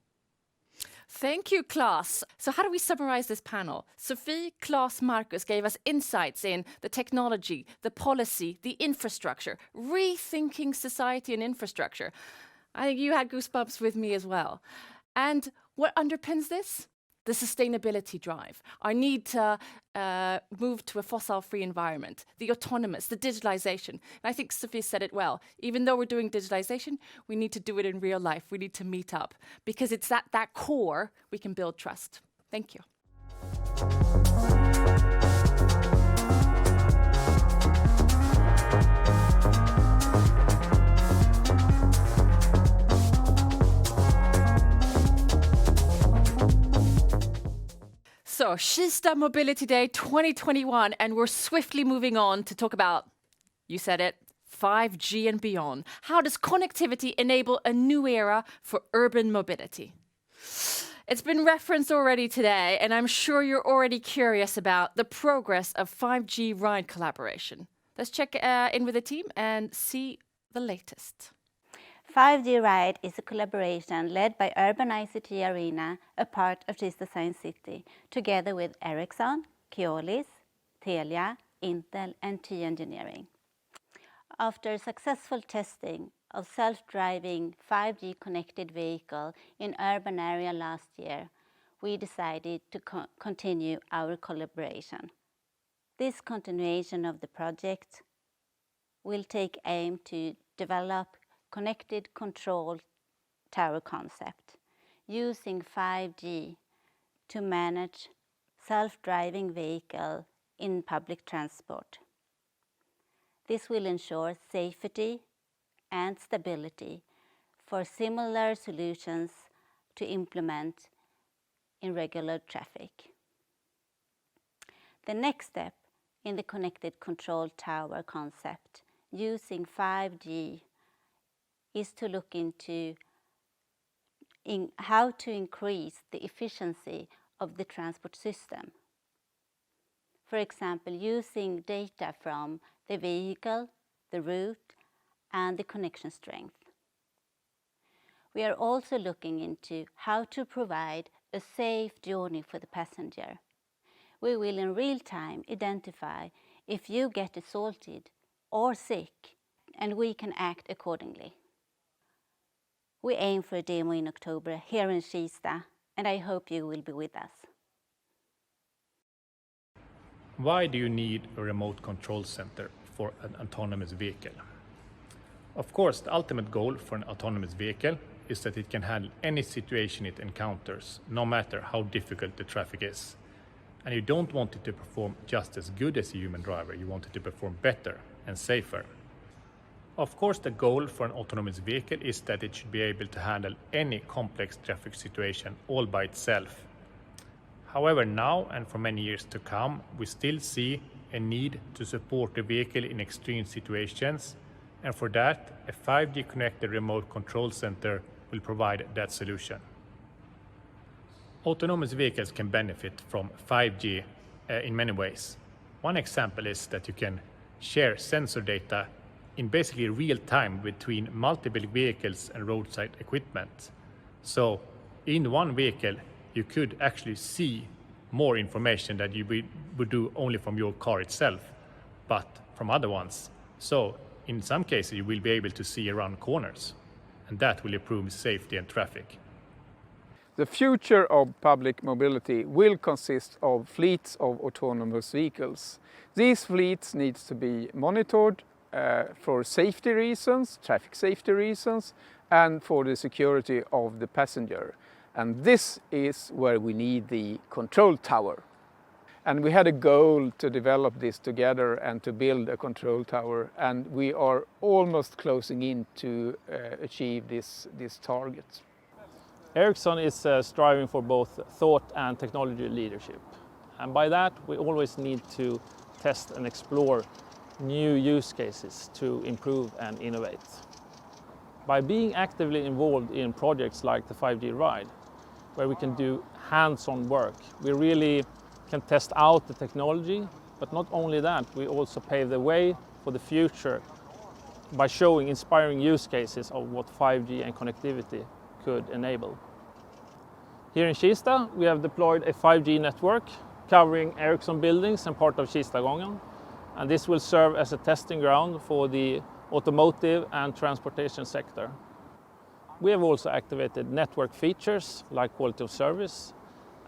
Thank you, Claes. So how do we summarize this panel? Sophie, Claes, Marcus gave us insights in the technology, the policy, the infrastructure, rethinking society and infrastructure. I think you had goosebumps with me as well. And what underpins this? The sustainability drive, our need to move to a fossil-free environment, the autonomous, the digitalization. And I think Sophie said it well. Even though we're doing digitalization, we need to do it in real life. We need to meet up, because it's at that core we can build trust. Thank you. So, Kista Mobility Day 2021, and we're swiftly moving on to talk about, you said it, 5G and beyond. How does connectivity enable a new era for urban mobility? It's been referenced already today, and I'm sure you're already curious about the progress of 5G ride collaboration. Let's check in with the team and see the latest. 5G Ride is a collaboration led by Urban ICT Arena, a part of Kista Science City, together with Ericsson, Keolis, Telia, Intel and T Engineering. After successful testing of self-driving 5G connected vehicle in urban area last year, we decided to continue our collaboration. This continuation of the project will take aim to develop connected control tower concept using 5G to manage self-driving vehicle in public transport. This will ensure safety and stability for similar solutions to implement in regular traffic. The next step in the connected control tower concept using 5G is to look into how to increase the efficiency of the transport system. For example, using data from the vehicle, the route, and the connection strength. We are also looking into how to provide a safe journey for the passenger. We will in real time identify if you get assaulted or sick, and we can act accordingly. We aim for a demo in October here in Kista, and I hope you will be with us. Why do you need a remote control center for an autonomous vehicle? Of course, the ultimate goal for an autonomous vehicle is that it can handle any situation it encounters, no matter how difficult the traffic is. And you don't want it to perform just as good as a human driver, you want it to perform better and safer. Of course, the goal for an autonomous vehicle is that it should be able to handle any complex traffic situation all by itself. However, now and for many years to come, we still see a need to support the vehicle in extreme situations, and for that, a 5G connected remote control center will provide that solution. Autonomous vehicles can benefit from 5G in many ways. One example is that you can share sensor data in basically real time between multiple vehicles and roadside equipment. So in one vehicle, you could actually see more information that you would do only from your car itself, but from other ones. So in some cases, you will be able to see around corners, and that will improve safety and traffic. The future of public mobility will consist of fleets of autonomous vehicles. These fleets need to be monitored for safety reasons, traffic safety reasons, and for the security of the passenger. And this is where we need the control tower. And we had a goal to develop this together and to build a control tower, and we are almost closing in to achieve this target. Ericsson is striving for both thought and technology leadership. And by that, we always need to test and explore new use cases to improve and innovate. By being actively involved in projects like the 5G Ride, where we can do hands-on work, we really can test out the technology, but not only that, we also pave the way for the future by showing inspiring use cases of what 5G and connectivity could enable. Here in Kista, we have deployed a 5G network covering Ericsson buildings and part of Kistagången, and this will serve as a testing ground for the automotive and transportation sector. We have also activated network features like quality of service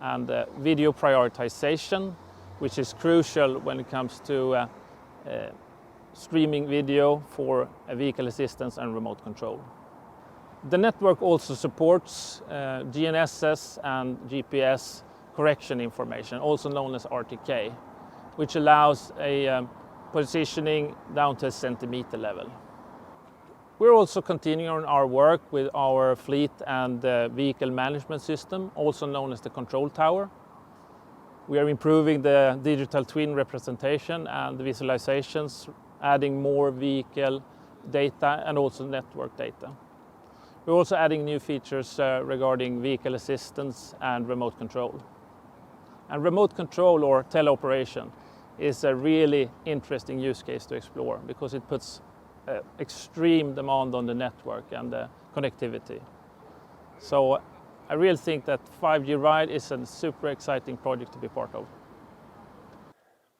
and video prioritization, which is crucial when it comes to streaming video for vehicle assistance and remote control. The network also supports GNSS and GPS correction information, also known as RTK, which allows a positioning down to a centimeter level. We're also continuing on our work with our fleet and vehicle management system, also known as the control tower. We are improving the digital twin representation and the visualizations, adding more vehicle data and also network data. We're also adding new features regarding vehicle assistance and remote control. And remote control or teleoperation is a really interesting use case to explore because it puts extreme demand on the network and the connectivity. So I really think that 5G Ride is a super exciting project to be part of.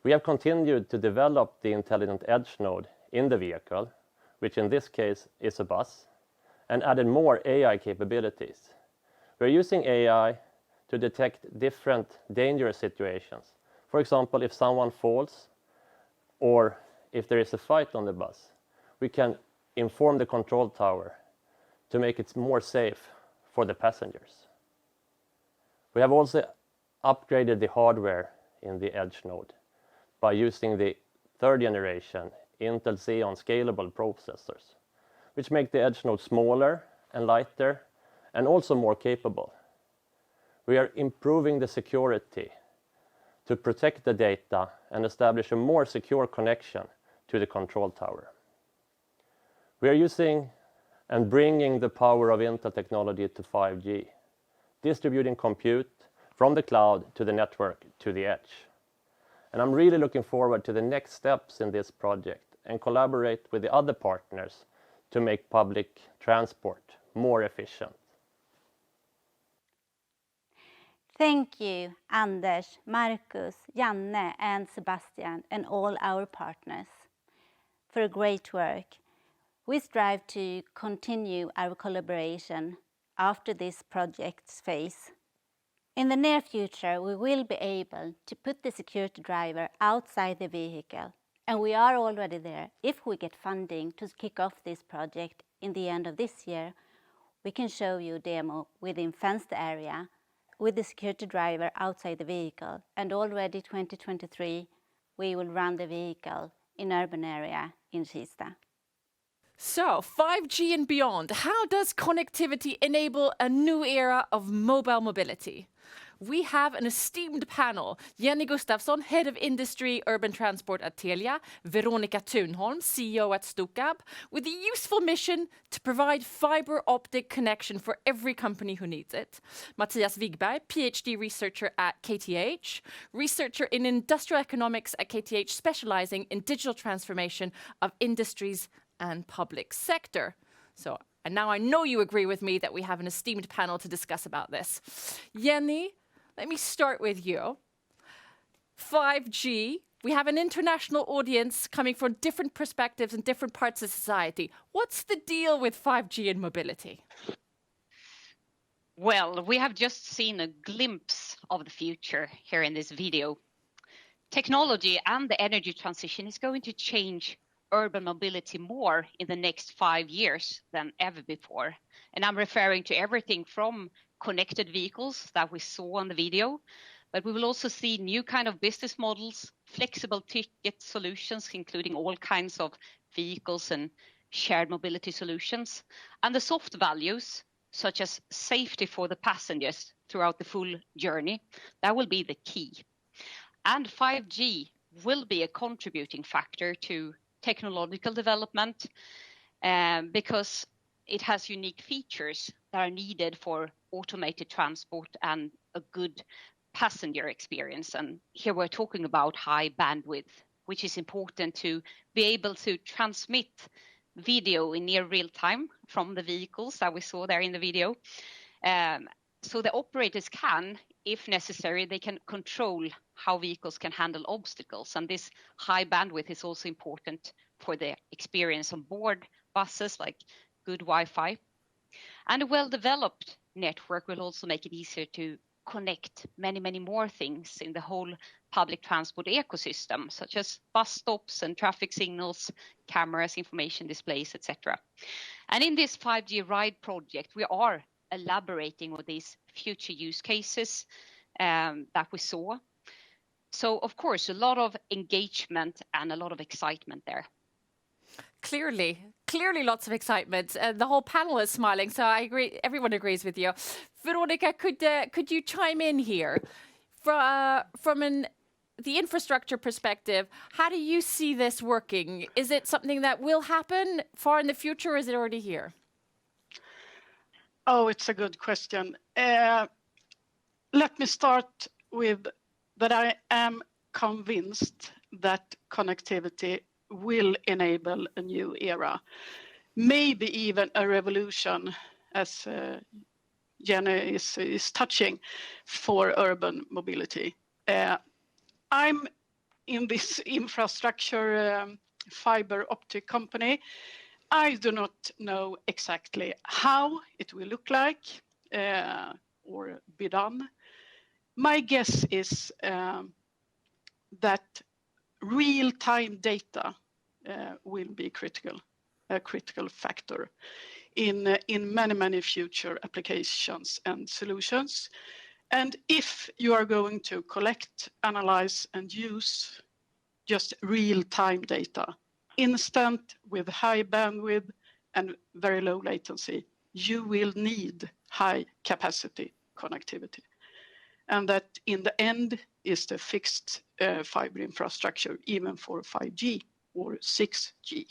We have continued to develop the intelligent edge node in the vehicle, which in this case is a bus, and added more AI capabilities. We're using AI to detect different dangerous situations. For example, if someone falls or if there is a fight on the bus, we can inform the control tower to make it more safe for the passengers. We have also upgraded the hardware in the edge node by using the third generation Intel Xeon scalable processors, which make the edge node smaller and lighter and also more capable. We are improving the security to protect the data and establish a more secure connection to the control tower. We are using and bringing the power of Intel technology to 5G, distributing compute from the cloud to the network to the edge. And I'm really looking forward to the next steps in this project and collaborate with the other partners to make public transport more efficient. Thank you, Anders, Marcus, Janne, and Sebastian, and all our partners for great work. We strive to continue our collaboration after this project's phase. In the near future, we will be able to put the security driver outside the vehicle, and we are already there. If we get funding to kick off this project in the end of this year, we can show you a demo within fenced area with the security driver outside the vehicle, and already 2023 we will run the vehicle in urban area in Kista. So, 5G and beyond, how does connectivity enable a new era of mobile mobility? We have an esteemed panel. Jenny Gustafsson, Head of Industry Urban Transport at Telia, Veronica Thunholm, CEO at Stockholm, with the useful mission to provide fiber optic connection for every company who needs it. Mattias Wigberg, PhD researcher at KTH, researcher in industrial economics at KTH, specializing in digital transformation of industries and public sector. And now I know you agree with me that we have an esteemed panel to discuss about this. Jenny, let me start with you. 5G, we have an international audience coming from different perspectives and different parts of society. What's the deal with 5G and mobility? Well, we have just seen a glimpse of the future here in this video. Technology and the energy transition is going to change urban mobility more in the next 5 years than ever before. And I'm referring to everything from connected vehicles that we saw on the video, but we will also see new kind of business models, flexible ticket solutions, including all kinds of vehicles and shared mobility solutions, and the soft values, such as safety for the passengers throughout the full journey. That will be the key. And 5G will be a contributing factor to technological development because it has unique features that are needed for automated transport and a good passenger experience. And here we're talking about high bandwidth, which is important to be able to transmit video in near real time from the vehicles that we saw there in the video. So the operators can, if necessary, they can control how vehicles can handle obstacles. And this high bandwidth is also important for the experience on board buses, like good Wi-Fi. And a well-developed network will also make it easier to connect many, many more things in the whole public transport ecosystem, such as bus stops and traffic signals, cameras, information displays, etc. And in this 5G Ride project, we are elaborating on these future use cases that we saw. So, of course, a lot of engagement and a lot of excitement there. Clearly lots of excitement. The whole panel is smiling, so I agree. Everyone agrees with you. Veronica, could you chime in here? From the infrastructure perspective, how do you see this working? Is it something that will happen far in the future, or is it already here? Oh, it's a good question. Let me start with that I am convinced that connectivity will enable a new era, maybe even a revolution, as Jenny is touching, for urban mobility. I'm in this infrastructure fiber optic company. I do not know exactly how it will look like or be done. My guess is that real-time data will be a critical factor in many future applications and solutions. And if you are going to collect, analyze, and use just real-time data, instant with high bandwidth and very low latency, you will need high capacity connectivity. And that in the end is the fixed fiber infrastructure, even for 5G or 6G.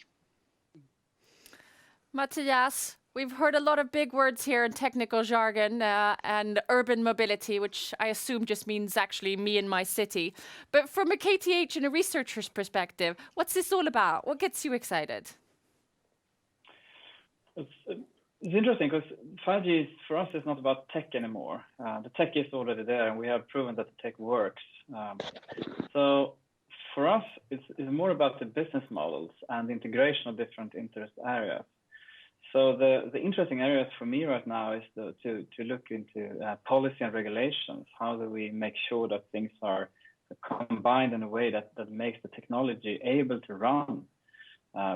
Matthias, we've heard a lot of big words here in technical jargon and urban mobility, which I assume just means actually me and my city. But from a KTH and a researcher's perspective, what's this all about? What gets you excited? It's interesting because 5G for us is not about tech anymore. The tech is already there, and we have proven that the tech works. So for us, it's more about the business models and the integration of different interest areas. So the interesting areas for me right now is to look into policy and regulations. How do we make sure that things are combined in a way that makes the technology able to run?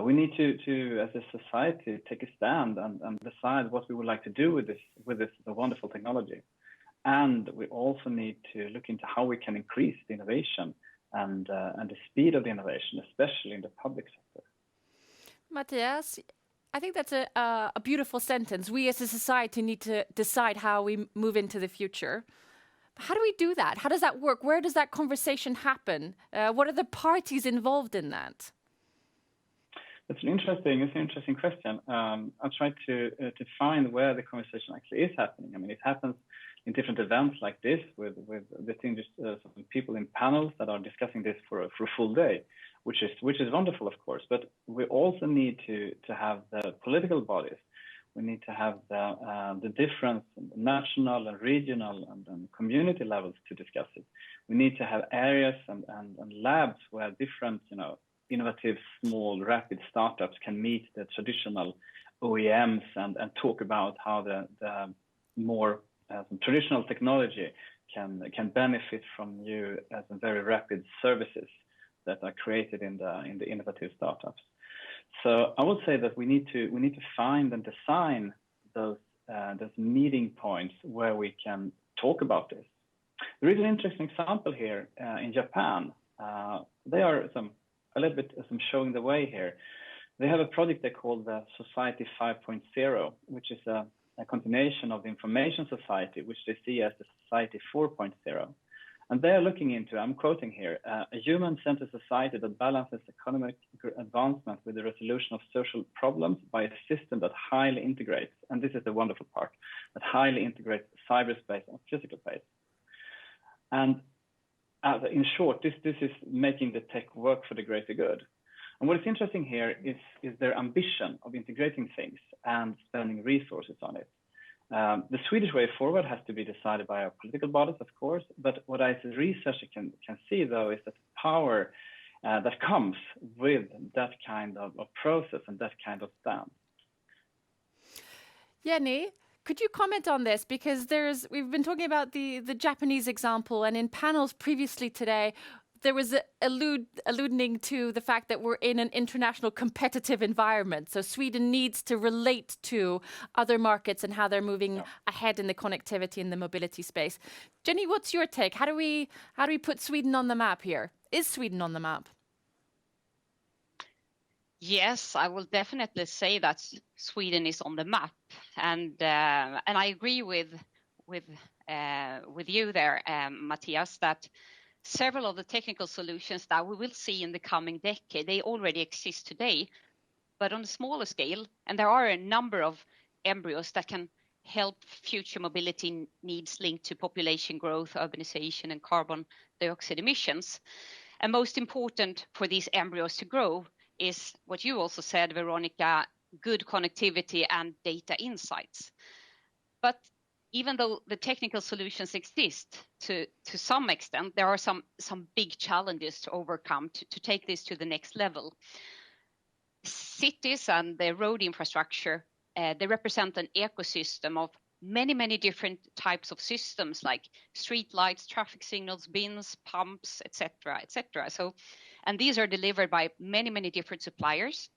We need to, as a society, take a stand and decide what we would like to do with this wonderful technology. And we also need to look into how we can increase the innovation and the speed of the innovation, especially in the public sector. Matthias, I think that's a beautiful sentence. We as a society need to decide how we move into the future. How do we do that? How does that work? Where does that conversation happen? What are the parties involved in that? It's an interesting question. I'll try to find where the conversation actually is happening. I mean, it happens in different events like this with distinguished people in panels that are discussing this for a full day, which is wonderful, of course. But we also need to have the political bodies. We need to have the different national and regional and community levels to discuss it. We need to have areas and labs where different, innovative, small, rapid startups can meet the traditional OEMs and talk about how the more traditional technology can benefit from new very rapid services that are created in the innovative startups. So I would say that we need to find and design those meeting points where we can talk about this. There is an interesting example here in Japan. They are a little bit showing the way here. They have a project they call the Society 5.0, which is a continuation of the information society, which they see as the Society 4.0. And they're looking into, I'm quoting here, a human-centered society that balances economic advancement with the resolution of social problems by a system that highly integrates, and this is the wonderful part, that highly integrates cyberspace and physical space. And in short, this is making the tech work for the greater good. And what is interesting here is their ambition of integrating things and spending resources on it. The Swedish way forward has to be decided by our political bodies, of course, but what I as a researcher can see, though, is that the power that comes with that kind of process and that kind of stand. Jenny, could you comment on this? Because we've been talking about the Japanese example, and in panels previously today, there was alluding to the fact that we're in an international competitive environment. So Sweden needs to relate to other markets and how they're moving ahead in the connectivity and the mobility space. Jenny, what's your take? How do we put Sweden on the map here? Is Sweden on the map? Yes, I will definitely say that Sweden is on the map, and I agree with you there, Matthias, that several of the technical solutions that we will see in the coming decade, they already exist today, but on a smaller scale, and there are a number of embryos that can help future mobility needs linked to population growth, urbanization, and carbon dioxide emissions. And most important for these embryos to grow is what you also said, Veronica, good connectivity and data insights. But even though the technical solutions exist to some extent, there are some big challenges to overcome to take this to the next level. Cities and the road infrastructure, they represent an ecosystem of many different types of systems like street lights, traffic signals, bins, pumps, etc., etc. So, and these are delivered by many different suppliers.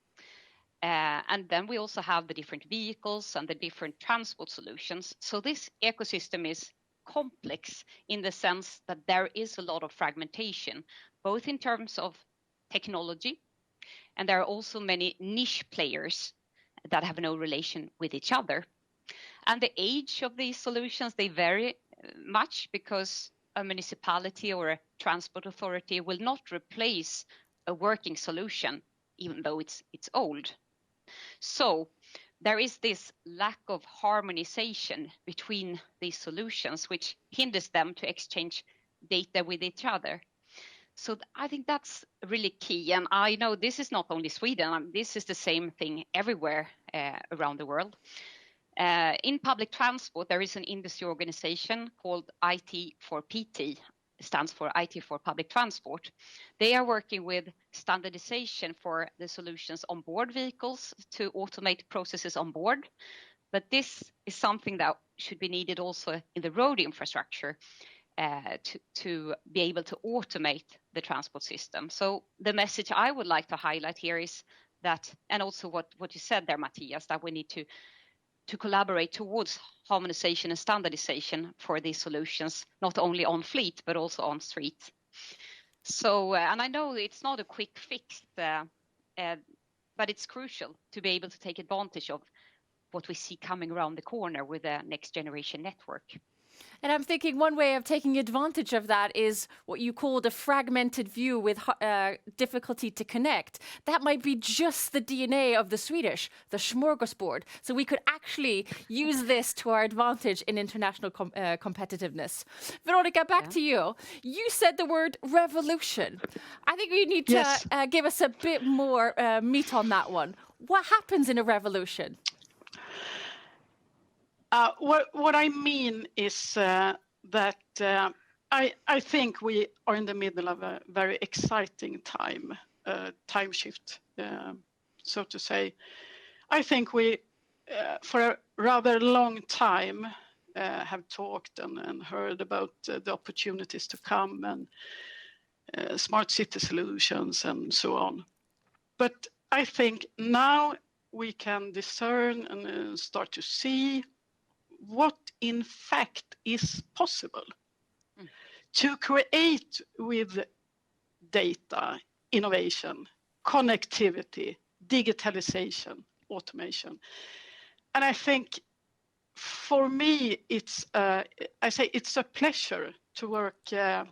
And then we also have the different vehicles and the different transport solutions. So this ecosystem is complex in the sense that there is a lot of fragmentation, both in terms of technology, And there are also many niche players that have no relation with each other. And the age of these solutions, they vary much, because a municipality or a transport authority will not replace a working solution, even though it's old. So there is this lack of harmonization between these solutions, which hinders them to exchange data with each other. So I think that's really key. And I know this is not only Sweden, this is the same thing everywhere around the world. In public transport, there is an industry organization called IT4PT, stands for IT for Public Transport. They are working with standardization for the solutions on board vehicles to automate processes on board. But this is something that should be needed also in the road infrastructure to be able to automate the transport system. So the message I would like to highlight here is that, and also what you said there, Matthias, that we need to collaborate towards harmonization and standardization for these solutions, not only on fleet, but also on street. So, and I know it's not a quick fix, but it's crucial to be able to take advantage of what we see coming around the corner with the next generation network. And I'm thinking one way of taking advantage of that is what you call the fragmented view with difficulty to connect. That might be just the DNA of the Swedish, the smorgasbord. So we could actually use this to our advantage in international competitiveness. Veronica, back to you. You said the word revolution. I think we need to give us a bit more meat on that one. What happens in a revolution? What I mean is that I think we are in the middle of a very exciting time shift, so to say. I think we, for a rather long time, have talked and heard about the opportunities to come and smart city solutions and so on. But I think now we can discern and start to see what in fact is possible to create with data, innovation, connectivity, digitalization, automation. And I think for me, it's a pleasure to work at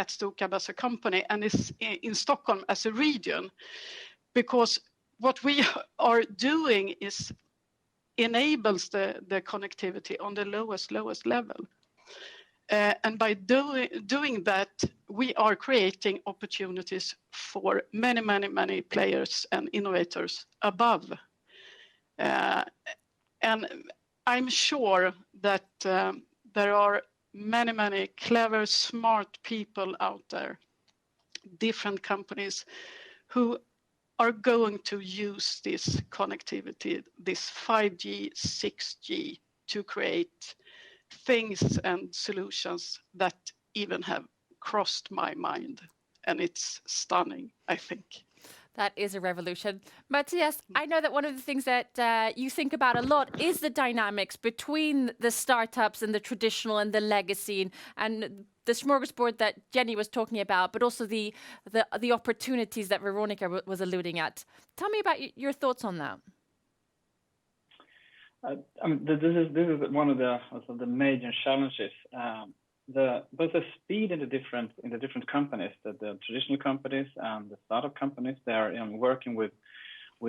Stockholm as a company and is in Stockholm as a region, because what we are doing is enables the connectivity on the lowest level. And by doing that, we are creating opportunities for many players and innovators above. And I'm sure that there are many clever, smart people out there, different companies, who are going to use this connectivity, this 5G, 6G, to create things and solutions that even have crossed my mind. And it's stunning, I think. That is a revolution. Matthias, I know that one of the things that you think about a lot is the dynamics between the startups and the traditional and the legacy, and the smorgasbord that Jenny was talking about, but also the opportunities that Veronica was alluding at. Tell me about your thoughts on that. I mean, this is one of the major challenges. Both the speed in the different companies, the traditional companies and the startup companies, they are working with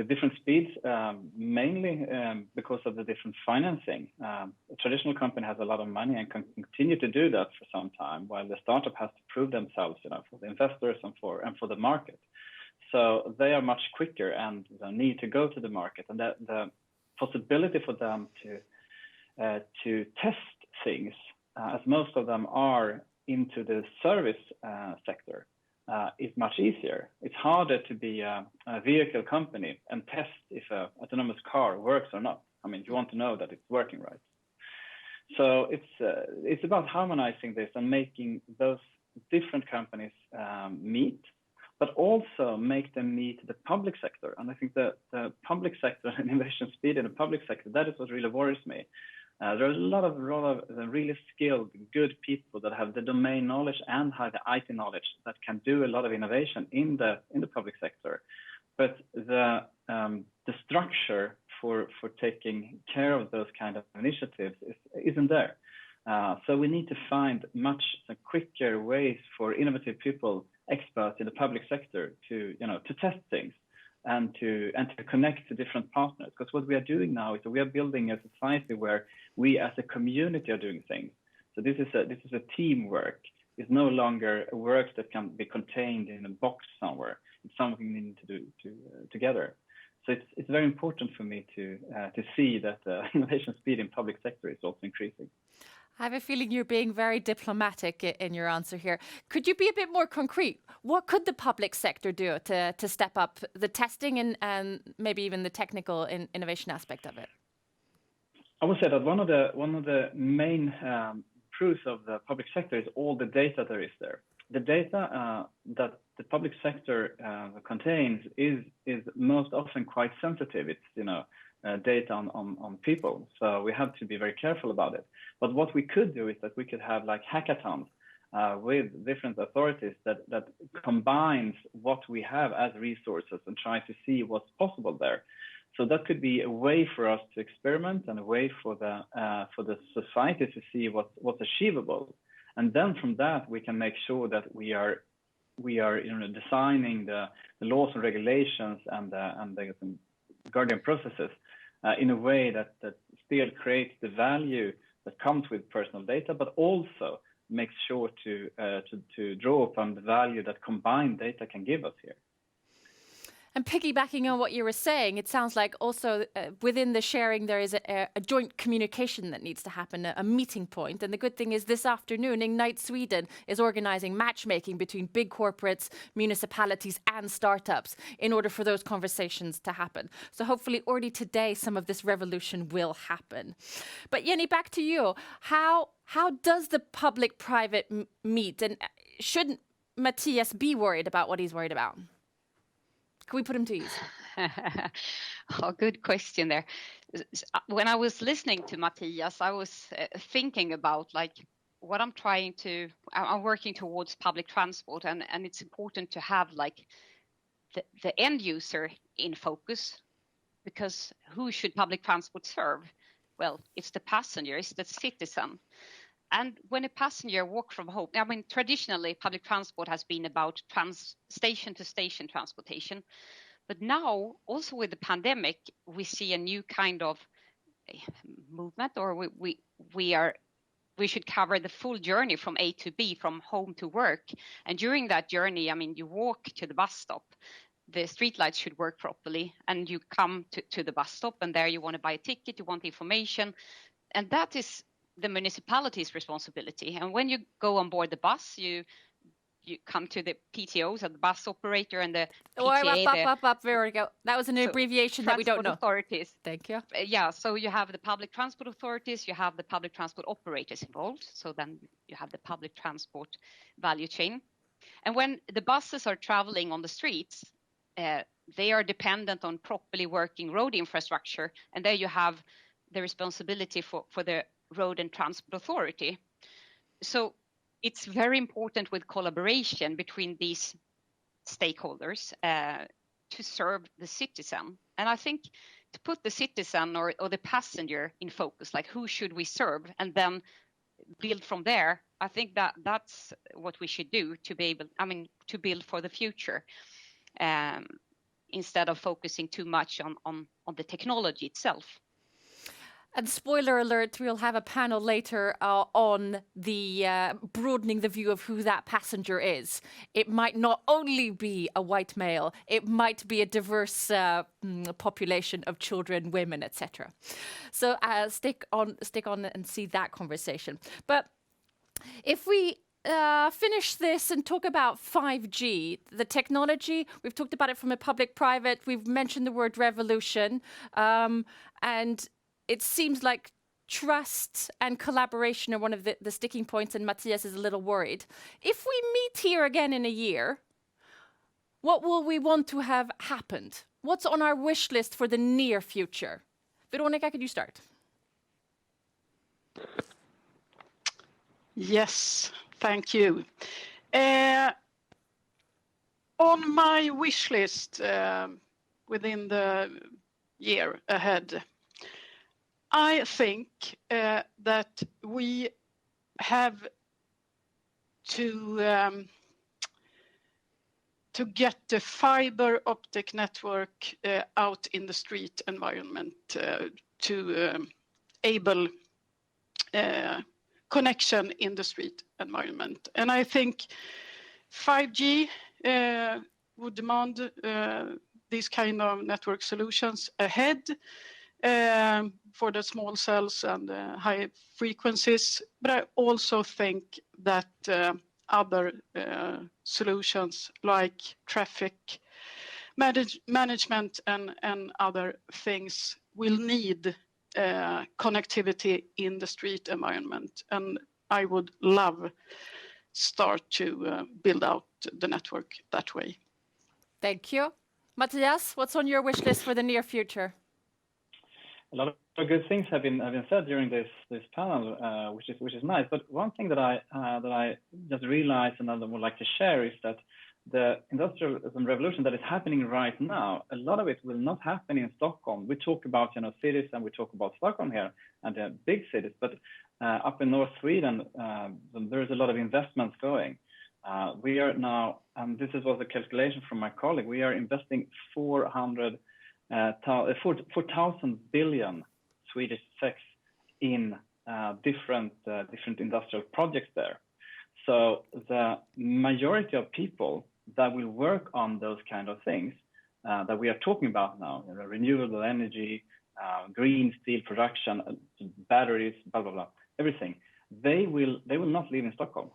different speeds, mainly because of the different financing. A traditional company has a lot of money and can continue to do that for some time, while the startup has to prove themselves, for the investors and for the market. So they are much quicker and need to go to the market, and the possibility for them to test things, as most of them are into the service sector, is much easier. It's harder to be a vehicle company and test if an autonomous car works or not. I mean, you want to know that it's working right. So it's about harmonizing this and making those different companies meet, but also make them meet the public sector. And I think the public sector and innovation speed in the public sector, that is what really worries me. There's a lot of really skilled, good people that have the domain knowledge and have the IT knowledge that can do a lot of innovation in the public sector. but the structure for taking care of those kind of initiatives isn't there. So we need to find much quicker ways for innovative people, experts in the public sector, to test things and to connect to different partners. Because what we are doing now is that we are building a society where we as a community are doing things. So this is a teamwork. It's no longer a work that can be contained in a box somewhere. It's something we need to do together. So it's very important for me to see that the innovation speed in public sector is also increasing. I have a feeling you're being very diplomatic in your answer here. Could you be a bit more concrete? What could the public sector do to step up the testing and maybe even the technical innovation aspect of it? I would say that one of the main proofs of the public sector is all the data there is there. The data that the public sector contains is most often quite sensitive. It's data on people, so we have to be very careful about it. But what we could do is that we could have like hackathons with different authorities that combines what we have as resources and try to see what's possible there. So that could be a way for us to experiment and a way for the society to see what's achievable. And then from that, we can make sure that we are designing the laws and regulations and the guardian processes in a way that still creates the value that comes with personal data, but also makes sure to draw upon the value that combined data can give us here. And piggybacking on what you were saying, it sounds like also within the sharing there is a joint communication that needs to happen, a meeting point. And the good thing is this afternoon, Ignite Sweden is organizing matchmaking between big corporates, municipalities and startups in order for those conversations to happen. So hopefully already today some of this revolution will happen. But Jenny, back to you. How does the public-private meet? And shouldn't Matthias be worried about what he's worried about? Can we put him to ease? Oh, good question there. When I was listening to Matthias, I was thinking about like what I'm working towards public transport, and it's important to have like the end user in focus, because who should public transport serve? Well, it's the passenger, it's the citizen. And when a passenger walks from home, I mean, traditionally, public transport has been about station-to-station transportation. But now, also with the pandemic, we see a new kind of movement, or we should cover the full journey from A to B, from home to work. And during that journey, I mean, you walk to the bus stop. The streetlights should work properly, and you come to the bus stop, and there you want to buy a ticket, you want information. And that is the municipality's responsibility. And when you go on board the bus, you come to the PTOs, and the bus operator, and the PTA. There we go. That was an abbreviation that we don't know. Authorities. Thank you. Yeah, so you have the public transport authorities, you have the public transport operators involved. So then you have the public transport value chain. And when the buses are traveling on the streets, they are dependent on properly working road infrastructure. And there you have the responsibility for the Road and Transport Authority. So it's very important with collaboration between these stakeholders to serve the citizen. And I think to put the citizen or the passenger in focus, like who should we serve, and then build from there, I think that's what we should do to be able, to build for the future, instead of focusing too much on the technology itself. And spoiler alert, we'll have a panel later on the broadening the view of who that passenger is. It might not only be a white male, it might be a diverse population of children, women, etc. So stick on and see that conversation. But if we finish this and talk about 5G, the technology, we've talked about it from a public-private, we've mentioned the word revolution, and it seems like trust and collaboration are one of the sticking points, and Matthias is a little worried. If we meet here again in a year, what will we want to have happened? What's on our wish list for the near future? Veronica, could you start? Yes, thank you. On my wish list, within the year ahead. I think that we have to get the fiber optic network out in the street environment to enable connection in the street environment. And I think 5G would demand these kind of network solutions ahead for the small cells and high frequencies. But I also think that other solutions like traffic management and other things will need connectivity in the street environment. And I would love start to build out the network that way. Thank you. Matthias, what's on your wish list for the near future? A lot of good things have been said during this panel, which is nice. But one thing that I just realized and I would like to share is that the industrial revolution that is happening right now, a lot of it will not happen in Stockholm. We talk about cities and we talk about Stockholm here and the big cities, but up in North Sweden, there is a lot of investments going. We are now, and this was a calculation from my colleague, we are investing 4,000 billion Swedish SEK in different industrial projects there. So the majority of people that will work on those kind of things that we are talking about now, renewable energy, green steel production, batteries, blah blah blah, everything, they will not live in Stockholm.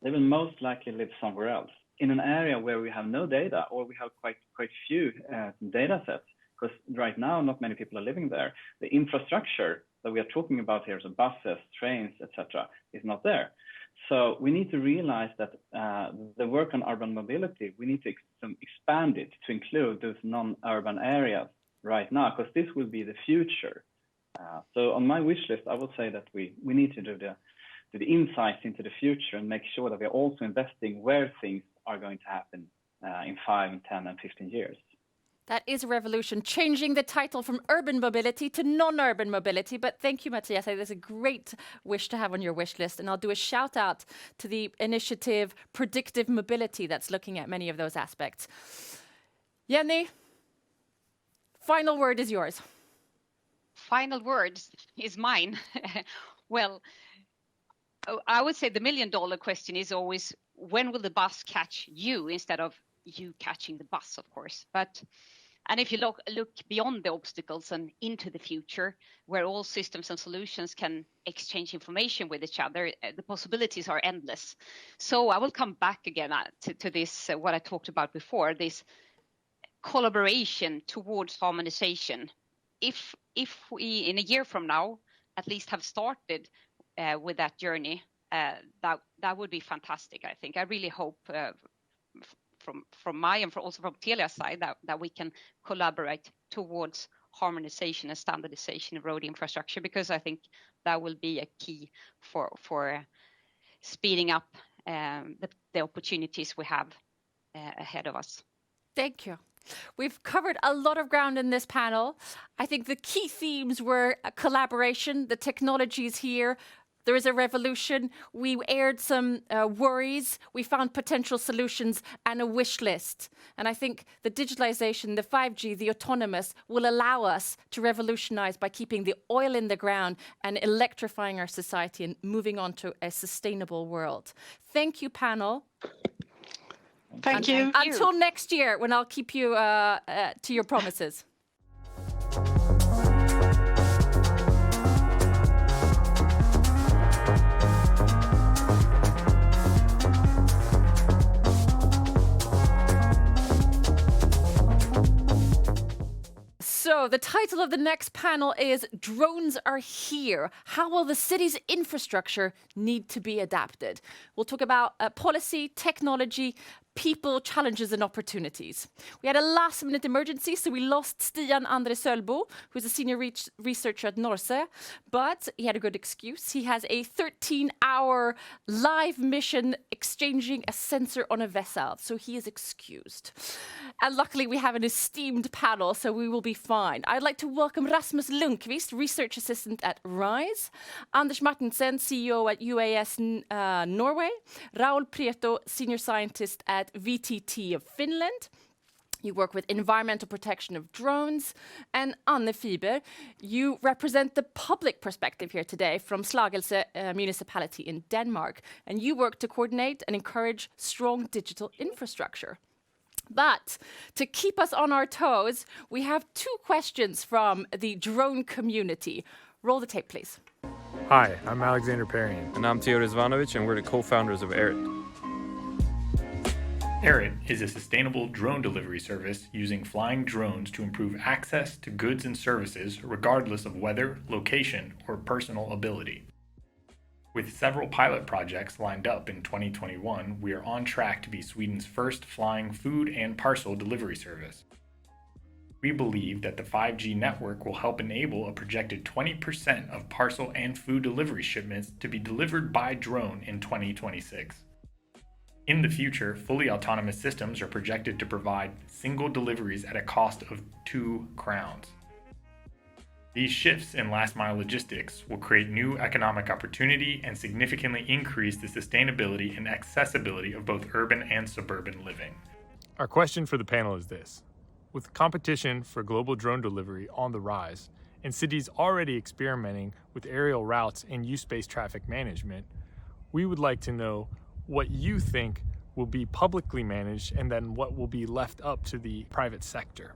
They will most likely live somewhere else in an area where we have no data or we have quite few data sets. Because right now, not many people are living there. The infrastructure that we are talking about here, so buses, trains, etc., is not there. So we need to realize that the work on urban mobility, we need to expand it to include those non-urban areas right now, because this will be the future. So on my wish list, I would say that we need to do the insights into the future and make sure that we are also investing where things are going to happen in 5, and 10, and 15 years. That is a revolution, changing the title from urban mobility to non-urban mobility. But thank you, Matthias. That's a great wish to have on your wish list. And I'll do a shout out to the initiative Predictive Mobility that's looking at many of those aspects. Jenny, final word is yours. Final word is mine. Well, I would say the $1 million question is always, when will the bus catch you instead of you catching the bus, of course. And if you look beyond the obstacles and into the future, where all systems and solutions can exchange information with each other, the possibilities are endless. So I will come back again to this, what I talked about before, this collaboration towards harmonization. If we, in a year from now, at least have started with that journey, that would be fantastic, I think. I really hope from my and also from Telia's side that we can collaborate towards harmonization and standardization of road infrastructure, because I think that will be a key for speeding up the opportunities we have ahead of us. Thank you. We've covered a lot of ground in this panel. I think the key themes were collaboration, the technologies here. There is a revolution. We aired some worries. We found potential solutions and a wish list. And I think the digitalization, the 5G, the autonomous will allow us to revolutionize by keeping the oil in the ground and electrifying our society and moving on to a sustainable world. Thank you, panel. Thank you. Until next year, when I'll keep you to your promises. So the title of the next panel is Drones Are Here. How will the city's infrastructure need to be adapted? We'll talk about policy, technology, people, challenges and opportunities. We had a last-minute emergency, so we lost Stian Andre Sölbo, who's a senior researcher at Norse, but he had a good excuse. He has a 13-hour live mission exchanging a sensor on a vessel, so he is excused. And luckily, we have an esteemed panel, so we will be fine. I'd like to welcome Rasmus Lundqvist, research assistant at RISE, Anders Martinsen, CEO at UAS Norway, Raul Prieto, senior scientist at VTT of Finland. You work with environmental protection of drones. And Anne Fiber, you represent the public perspective here today from Slagelse municipality in Denmark. And you work to coordinate and encourage strong digital infrastructure. But to keep us on our toes, we have 2 questions from the drone community. Roll the tape, please. Hi, I'm Alexander Perrian. And I'm Theo Rizvanovic, and we're the co-founders of Arid. Arid is a sustainable drone delivery service using flying drones to improve access to goods and services regardless of weather, location, or personal ability. With several pilot projects lined up in 2021, we are on track to be Sweden's first flying food and parcel delivery service. We believe that the 5G network will help enable a projected 20% of parcel and food delivery shipments to be delivered by drone in 2026. In the future, fully autonomous systems are projected to provide single deliveries at a cost of 2 crowns. These shifts in last-mile logistics will create new economic opportunity and significantly increase the sustainability and accessibility of both urban and suburban living. Our question for the panel is this. With competition for global drone delivery on the rise, and cities already experimenting with aerial routes and use-based traffic management, we would like to know what you think will be publicly managed and then what will be left up to the private sector.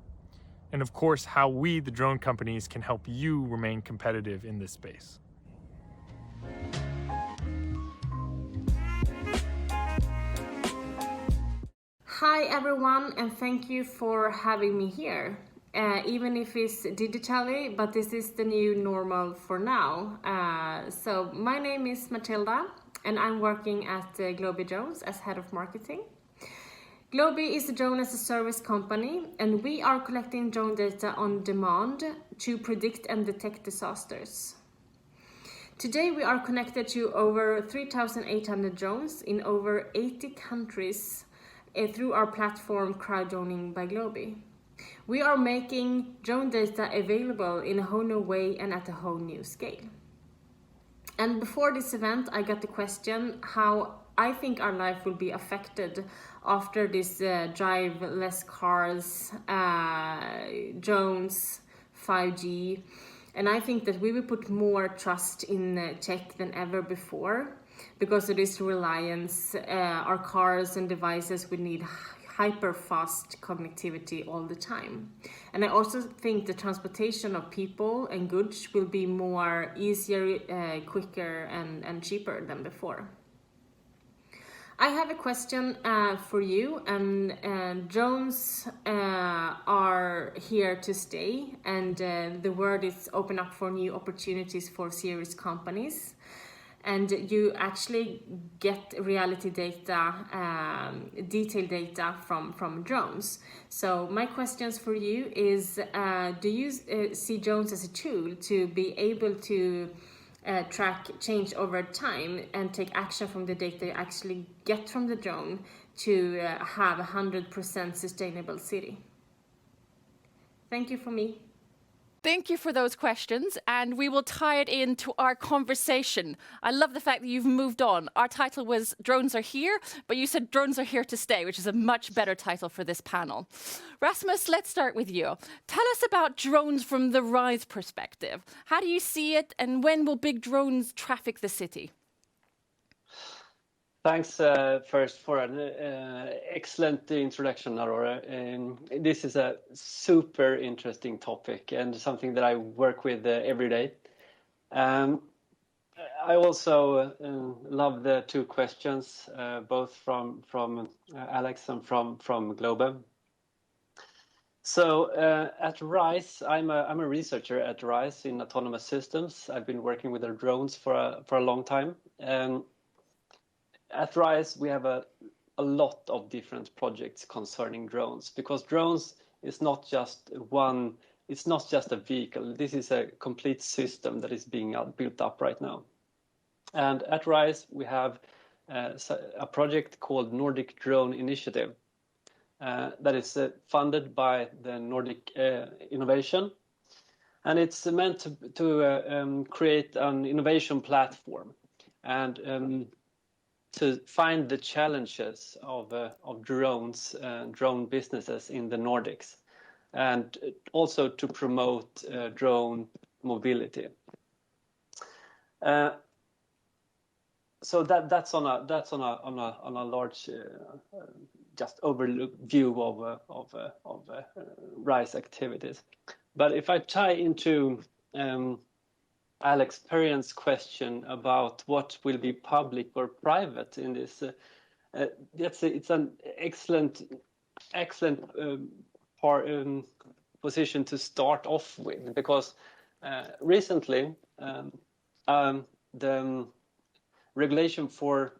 And of course, how we, the drone companies, can help you remain competitive in this space. Hi everyone, and thank you for having me here. Even if it's digitally, but this is the new normal for now. So my name is Matilda, and I'm working at Globy Drones as head of marketing. Globy is a drone as a service company, and we are collecting drone data on demand to predict and detect disasters. Today we are connected to over 3,800 drones in over 80 countries through our platform Crowddroning by Globy. We are making drone data available in a whole new way and at a whole new scale. And before this event, I got the question how I think our life will be affected after this driverless cars, drones, 5G. And I think that we will put more trust in tech than ever before because of this reliance. Our cars and devices will need hyper-fast connectivity all the time. And I also think the transportation of people and goods will be more easier, quicker and cheaper than before. I have a question for you, and drones are here to stay, and the world is open up for new opportunities for serious companies. And you actually get reality data, detailed data from drones. So my questions for you is, do you see drones as a tool to be able to track change over time and take action from the data you actually get from the drone to have 100% sustainable city? Thank you for me. Thank you for those questions, and we will tie it into our conversation. I love the fact that you've moved on. Our title was Drones Are Here, but you said Drones Are Here to Stay, which is a much better title for this panel. Rasmus, let's start with you. Tell us about drones from the RISE perspective. How do you see it, and when will big drones traffic the city? Thanks first for an excellent introduction, Aurore. This is a super interesting topic and something that I work with every day. I also love the 2 questions, both from Alex and from Globe. So at RISE, I'm a researcher at RISE in autonomous systems. I've been working with our drones for a long time. At RISE, we have a a lot of different projects concerning drones, because drones is not just one, it's not just a vehicle. This is a complete system that is being built up right now. And at RISE, we have a project called Nordic Drone Initiative that is funded by the Nordic Innovation. And it's meant to create an innovation platform and to find the challenges of drones, drone businesses in the Nordics, and also to promote drone mobility. So that's on a large just overview of RISE activities. But if I tie into Alex Perrian's question about what will be public or private in this, it's an excellent position to start off with, because recently the regulation for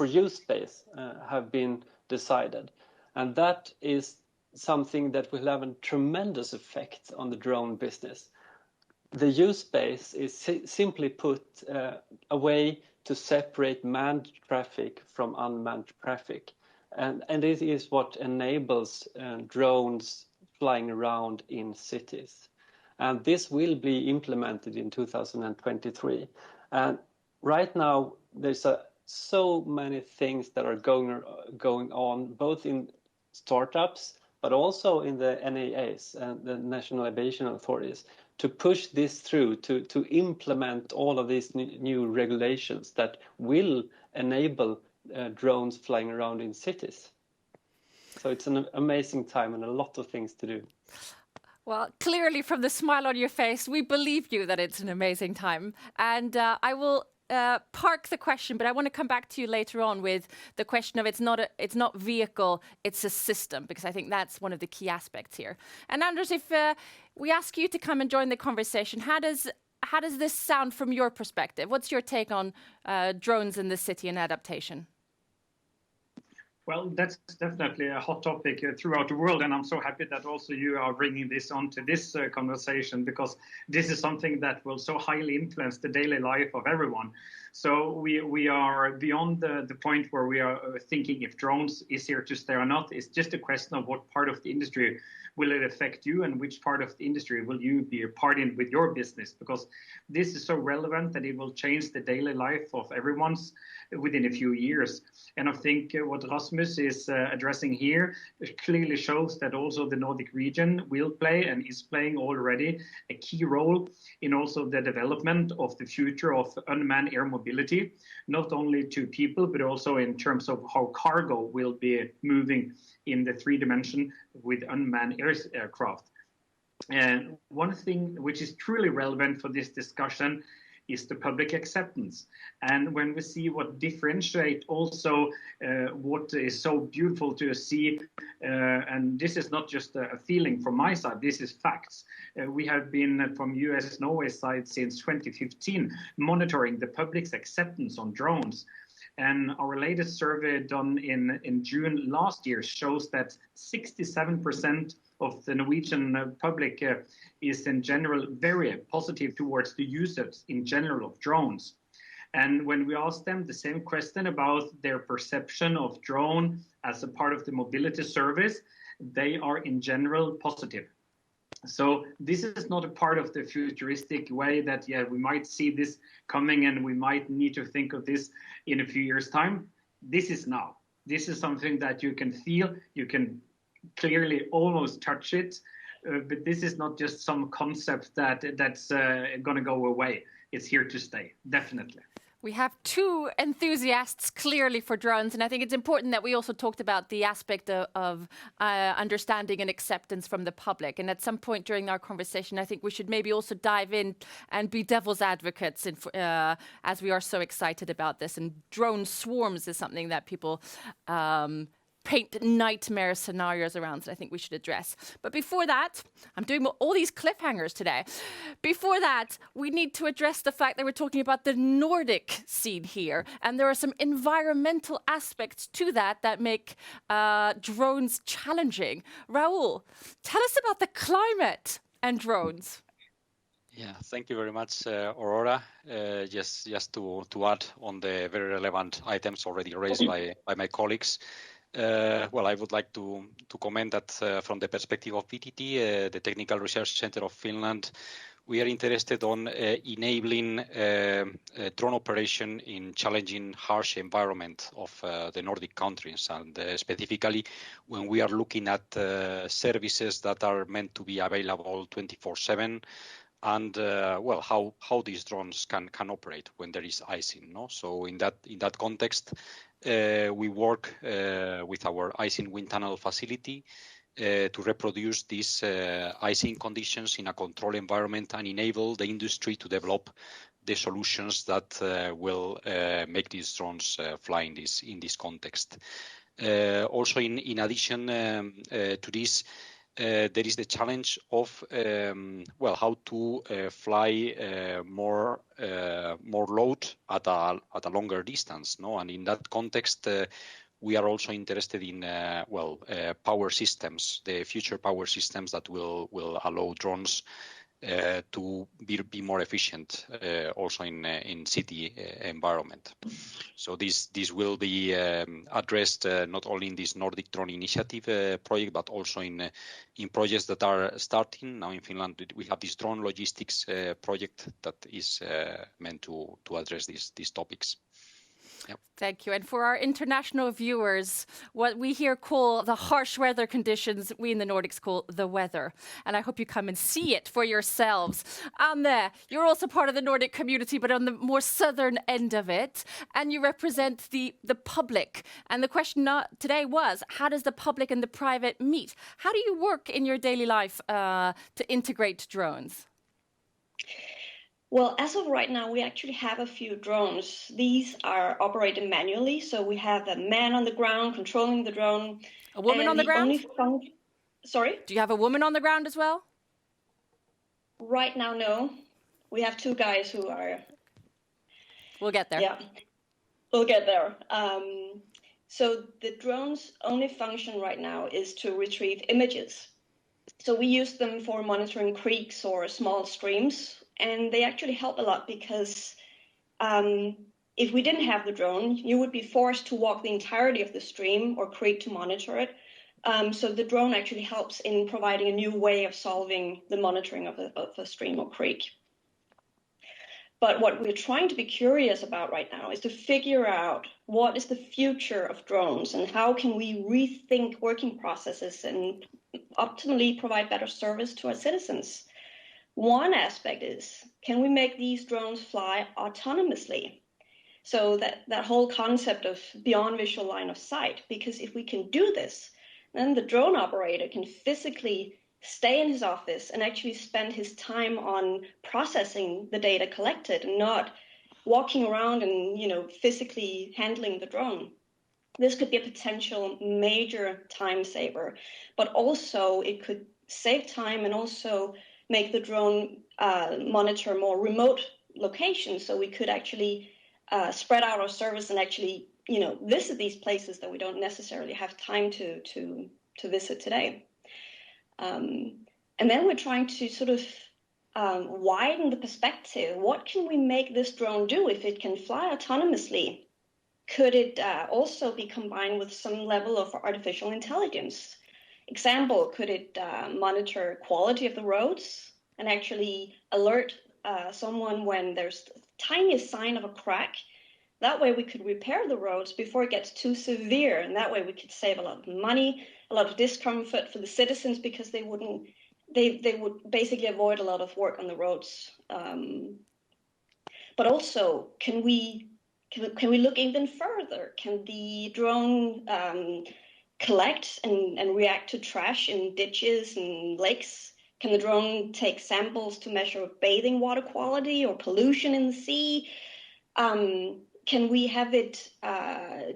use space have been decided, and that is something that will have a tremendous effect on the drone business. The use space is simply put a way to separate manned traffic from unmanned traffic, and this is what enables drones flying around in cities. And this will be implemented in 2023. And right now, there's so many things that are going on, both in startups, but also in the NAAs and the national aviation authorities, to push this through, to implement all of these new regulations that will enable drones flying around in cities. So it's an amazing time and a lot of things to do. Well, clearly from the smile on your face, we believe you that it's an amazing time. And I will park the question, but I want to come back to you later on with the question of it's not vehicle, it's a system, because I think that's one of the key aspects here. And Anders, if we ask you to come and join the conversation, how does this sound from your perspective? What's your take on drones in the city and adaptation? Well, that's definitely a hot topic throughout the world, and I'm so happy that also you are bringing this onto this conversation, because this is something that will so highly influence the daily life of everyone. So we are beyond the point where we are thinking if drones is here to stay or not. It's just a question of what part of the industry will it affect you, and which part of the industry will you be a part in with your business, because this is so relevant that it will change the daily life of everyone's within a few years. And I think what Rasmus is addressing here clearly shows that also the Nordic region will play and is playing already a key role in also the development of the future of unmanned air mobility, not only to people, but also in terms of how cargo will be moving in the 3 dimension with unmanned aircraft. And one thing which is truly relevant for this discussion is the public acceptance. And when we see what differentiate also what is so beautiful to see, and this is not just a feeling from my side, this is facts. We have been from US-Norway side since 2015 monitoring the public's acceptance on drones. And our latest survey done in June last year shows that 67% of the Norwegian public is in general very positive towards the usage in general of drones. And when we ask them the same question about their perception of drone as a part of the mobility service, they are in general positive. So this is not a part of the futuristic way that, yeah, we might see this coming and we might need to think of this in a few years' time. This is now. This is something that you can feel, you can clearly almost touch it, but this is not just some concept that's going to go away. It's here to stay, definitely. We have 2 enthusiasts clearly for drones, and I think it's important that we also talked about the aspect of understanding and acceptance from the public. And at some point during our conversation, I think we should maybe also dive in and be devil's advocates as we are so excited about this. And drone swarms is something that people paint nightmare scenarios around that I think we should address. But before that, I'm doing all these cliffhangers today. Before that, we need to address the fact that we're talking about the Nordic scene here. And there are some environmental aspects to that make drones challenging. Raoul, tell us about the climate and drones. Yeah, thank you very much, Aurora. Just to add on the very relevant items already raised by my colleagues. Well, I would like to comment that from the perspective of VTT, the Technical Research Center of Finland, we are interested on enabling drone operation in challenging, harsh environment of the Nordic countries, and specifically when we are looking at services that are meant to be available 24/7. And well, how these drones can operate when there is icing, no? So in that context, we work with our icing wind tunnel facility to reproduce these icing conditions in a controlled environment and enable the industry to develop the solutions that will make these drones fly in this context. Also, in addition to this, there is the challenge of well, how to fly more load at a longer distance, no? And in that context, we are also interested in power systems, the future power systems that will allow drones to be more efficient, also in city environment. So this will be addressed not only in this Nordic Drone Initiative project, but also in projects that are starting now in Finland. We have this drone logistics project that is meant to address these topics. Yep. Thank you. And for our international viewers, what we here call the harsh weather conditions, we in the Nordics call the weather. And I hope you come and see it for yourselves. Anne, you're also part of the Nordic community, but on the more southern end of it. And you represent the public. And the question today was, how does the public and the private meet? How do you work in your daily life to integrate drones? Well, as of right now, we actually have a few drones. These are operated manually, so we have a man on the ground controlling the drone. A woman on the ground? Sorry? Do you have a woman on the ground as well? Right now, no. We have two guys who are... We'll get there. Yeah, we'll get there. So the drone's only function right now is to retrieve images. So we use them for monitoring creeks or small streams. And they actually help a lot because if we didn't have the drone, you would be forced to walk the entirety of the stream or creek to monitor it. So the drone actually helps in providing a new way of solving the monitoring of a stream or creek. But what we're trying to be curious about right now is to figure out what is the future of drones and how can we rethink working processes and optimally provide better service to our citizens. One aspect is, can we make these drones fly autonomously? So that whole concept of beyond visual line of sight, because if we can do this, then the drone operator can physically stay in his office and actually spend his time on processing the data collected and not walking around and, physically handling the drone. This could be a potential major time saver, but also it could save time and also make the drone monitor more remote locations, so we could actually spread out our service and actually, visit these places that we don't necessarily have time to visit today. And then we're trying to sort of widen the perspective. What can we make this drone do if it can fly autonomously? Could it also be combined with some level of artificial intelligence? Example, could it monitor quality of the roads and actually alert someone when there's the tiniest sign of a crack? That way we could repair the roads before it gets too severe, and that way we could save a lot of money, a lot of discomfort for the citizens because they would basically avoid a lot of work on the roads. But also, can we look even further? Can the drone collect and react to trash in ditches and lakes? Can the drone take samples to measure bathing water quality or pollution in the sea? can we have it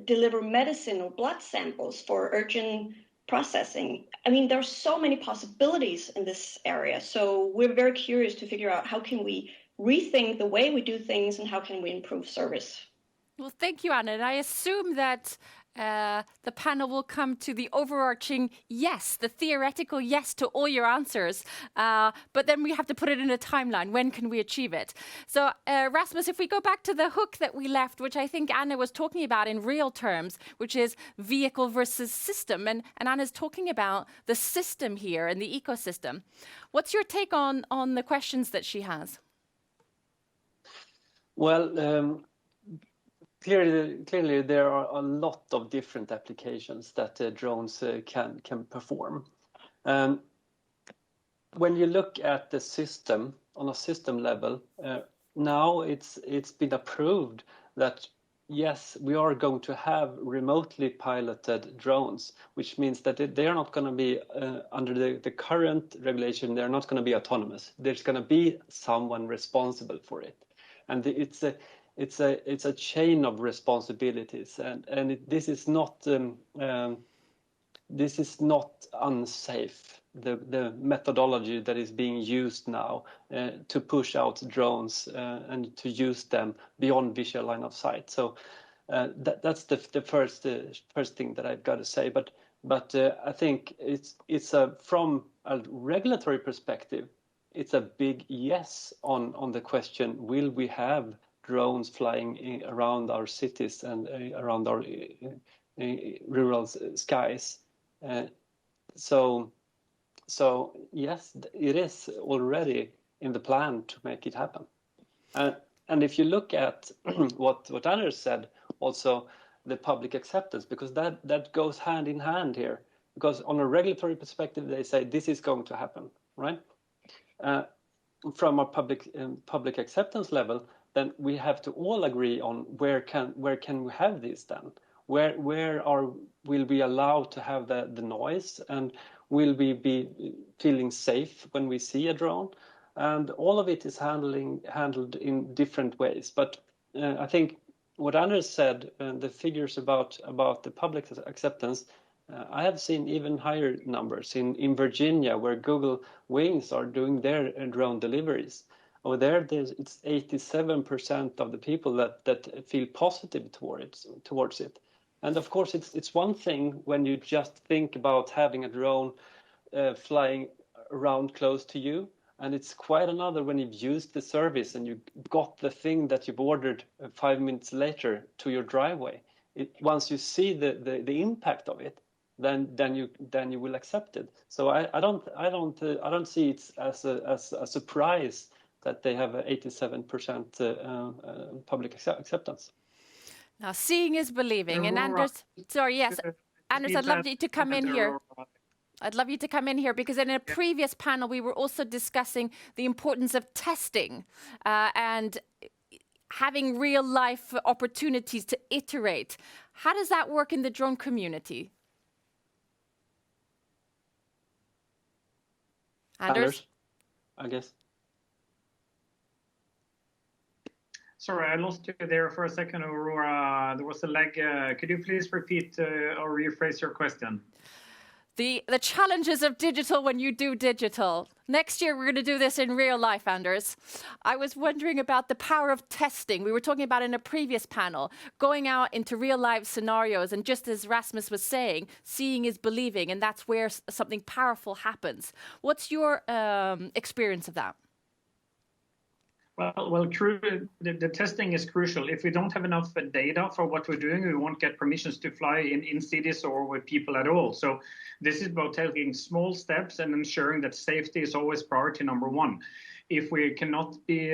deliver medicine or blood samples for urgent processing? I mean, there's so many possibilities in this area. So we're very curious to figure out how can we rethink the way we do things and how can we improve service. Well, thank you, Anna. And I assume that the panel will come to the overarching yes, the theoretical yes to all your answers. But then we have to put it in a timeline. When can we achieve it? So, Rasmus, if we go back to the hook that we left, which I think Anna was talking about in real terms, which is vehicle versus system. And Anna's talking about the system here and the ecosystem. What's your take on the questions that she has? Well, clearly, there are a lot of different applications that drones can perform. When you look at the system on a system level, now it's been approved that yes, we are going to have remotely piloted drones, which means that they are not going to be under the current regulation. They're not going to be autonomous. There's going to be someone responsible for it, and it's a chain of responsibilities, and this is not unsafe. The methodology that is being used now to push out drones and to use them beyond visual line of sight. So that's the first thing that I've got to say. But I think it's from a regulatory perspective, it's a big yes on the question: will we have drones flying around our cities and around our rural skies? So yes, it is already in the plan to make it happen. And if you look at what Anders said, also the public acceptance, because that goes hand in hand here. Because on a regulatory perspective, they say this is going to happen, right? From a public acceptance level, then we have to all agree on where can we have this then? Where will we allow to have the noise, and will we be feeling safe when we see a drone? And all of it is handled in different ways. But I think what Anders said, the figures about the public acceptance, I have seen even higher numbers in Virginia, where Google Wings are doing their drone deliveries. Over there, it's 87% of the people that feel positive towards it. And of course, it's one thing when you just think about having a drone flying around close to you, and it's quite another when you've used the service and you got the thing that you've ordered 5 minutes later to your driveway. Once you see the impact of it, then you will accept it. So I don't see it as a surprise that they have 87% public acceptance. Now, seeing is believing. And Anders, sorry, yes, Anders, I'd love you to come in here. I'd love you to come in here, because in a previous panel, we were also discussing the importance of testing and having real life opportunities to iterate. How does that work in the drone community? Anders, I guess. Sorry, I lost you there for a second, Aurora. There was a lag. Could you please repeat or rephrase your question? The challenges of digital when you do digital. Next year, we're going to do this in real life, Anders. I was wondering about the power of testing. We were talking about in a previous panel, going out into real life scenarios. And just as Rasmus was saying, seeing is believing. And that's where something powerful happens. What's your experience of that? Well, true. The testing is crucial. If we don't have enough data for what we're doing, we won't get permissions to fly in cities or with people at all. So this is about taking small steps and ensuring that safety is always priority number one. If we cannot be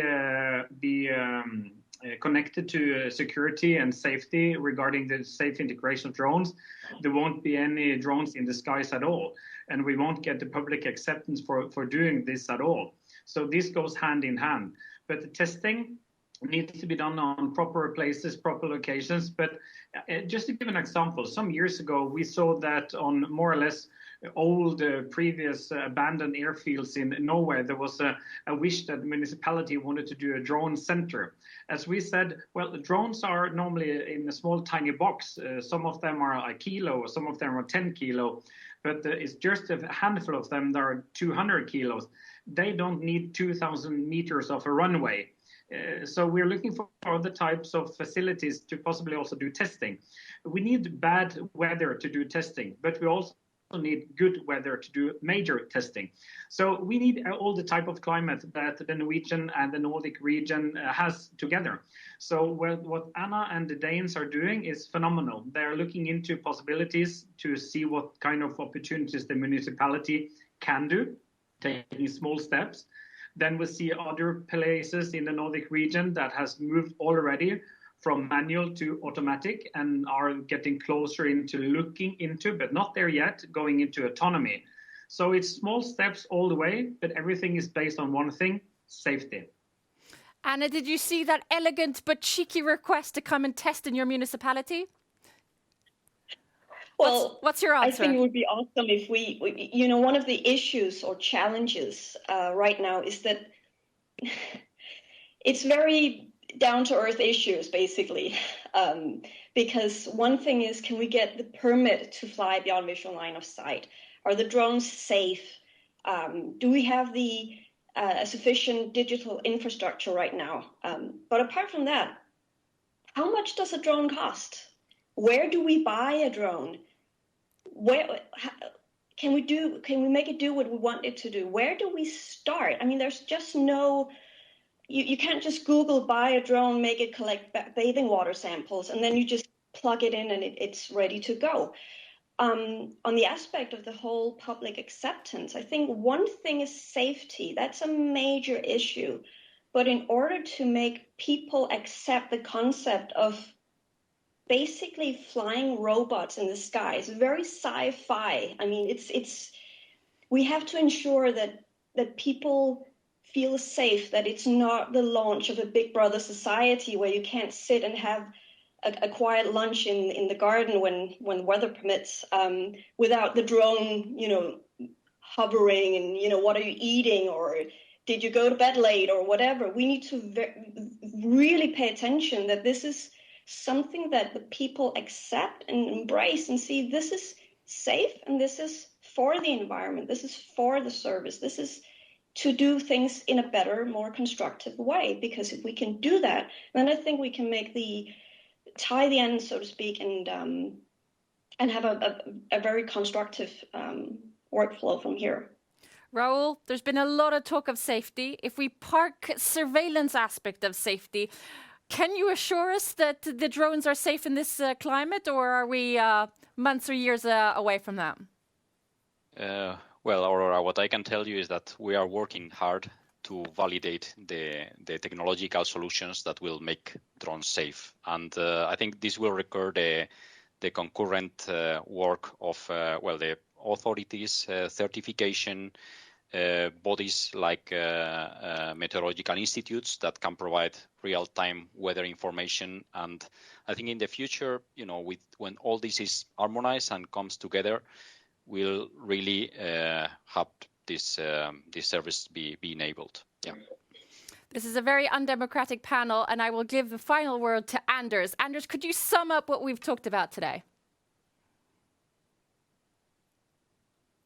connected to security and safety regarding the safe integration of drones, there won't be any drones in the skies at all. And we won't get the public acceptance for doing this at all. So this goes hand in hand. But the testing needs to be done on proper places, proper locations. But just to give an example, some years ago, we saw that on more or less old previous abandoned airfields in Norway, there was a wish that the municipality wanted to do a drone center. As we said, well, the drones are normally in a small tiny box. Some of them are a kilo, some of them are 10 kilo, but it's just a handful of them that are 200 kilos. They don't need 2,000 meters of a runway. So we're looking for other types of facilities to possibly also do testing. We need bad weather to do testing, but we also need good weather to do major testing. So we need all the type of climate that the Norwegian and the Nordic region has together. So what Anna and the Danes are doing is phenomenal. They're looking into possibilities to see what kind of opportunities the municipality can do, taking small steps. Then we see other places in the Nordic region that has moved already from manual to automatic and are getting closer into looking into, but not there yet, going into autonomy. So it's small steps all the way, but everything is based on one thing: safety. Anna, did you see that elegant but cheeky request to come and test in your municipality? Well, what's your answer? I think it would be awesome if we you know, one of the issues or challenges right now is that it's very down-to-earth issues, basically. Because one thing is, can we get the permit to fly beyond visual line of sight? Are the drones safe? Do we have the sufficient digital infrastructure right now? But apart from that, how much does a drone cost? Where do we buy a drone? Can we make it do what we want it to do? Where do we start? I mean, there's just no, you can't just Google buy a drone, make it collect bathing water samples, and then you just plug it in and it's ready to go. On the aspect of the whole public acceptance, I think one thing is safety. That's a major issue. But in order to make people accept the concept of basically flying robots in the sky, it's very sci-fi. I mean, we have to ensure that people feel safe, that it's not the launch of a Big Brother society where you can't sit and have a quiet lunch in the garden when weather permits, without the drone, you know, hovering and, you know, what are you eating, or did you go to bed late, or whatever. We need to really pay attention that this is something that the people accept and embrace and see this is safe and this is for the environment, this is for the service, this is to do things in a better, more constructive way. Because if we can do that, then I think we can tie the ends, so to speak, and have a very constructive workflow from here. Raoul, there's been a lot of talk of safety. If we park surveillance aspect of safety, can you assure us that the drones are safe in this climate, or are we months or years away from that? Well, Aurora, what I can tell you is that we are working hard to validate the technological solutions that will make drones safe. And I think this will require the concurrent work of, the authorities, certification, bodies like meteorological institutes that can provide real-time weather information. And I think in the future, you know, when all this is harmonized and comes together, we'll really have this service be enabled. Yeah. This is a very undemocratic panel, and I will give the final word to Anders. Anders, could you sum up what we've talked about today?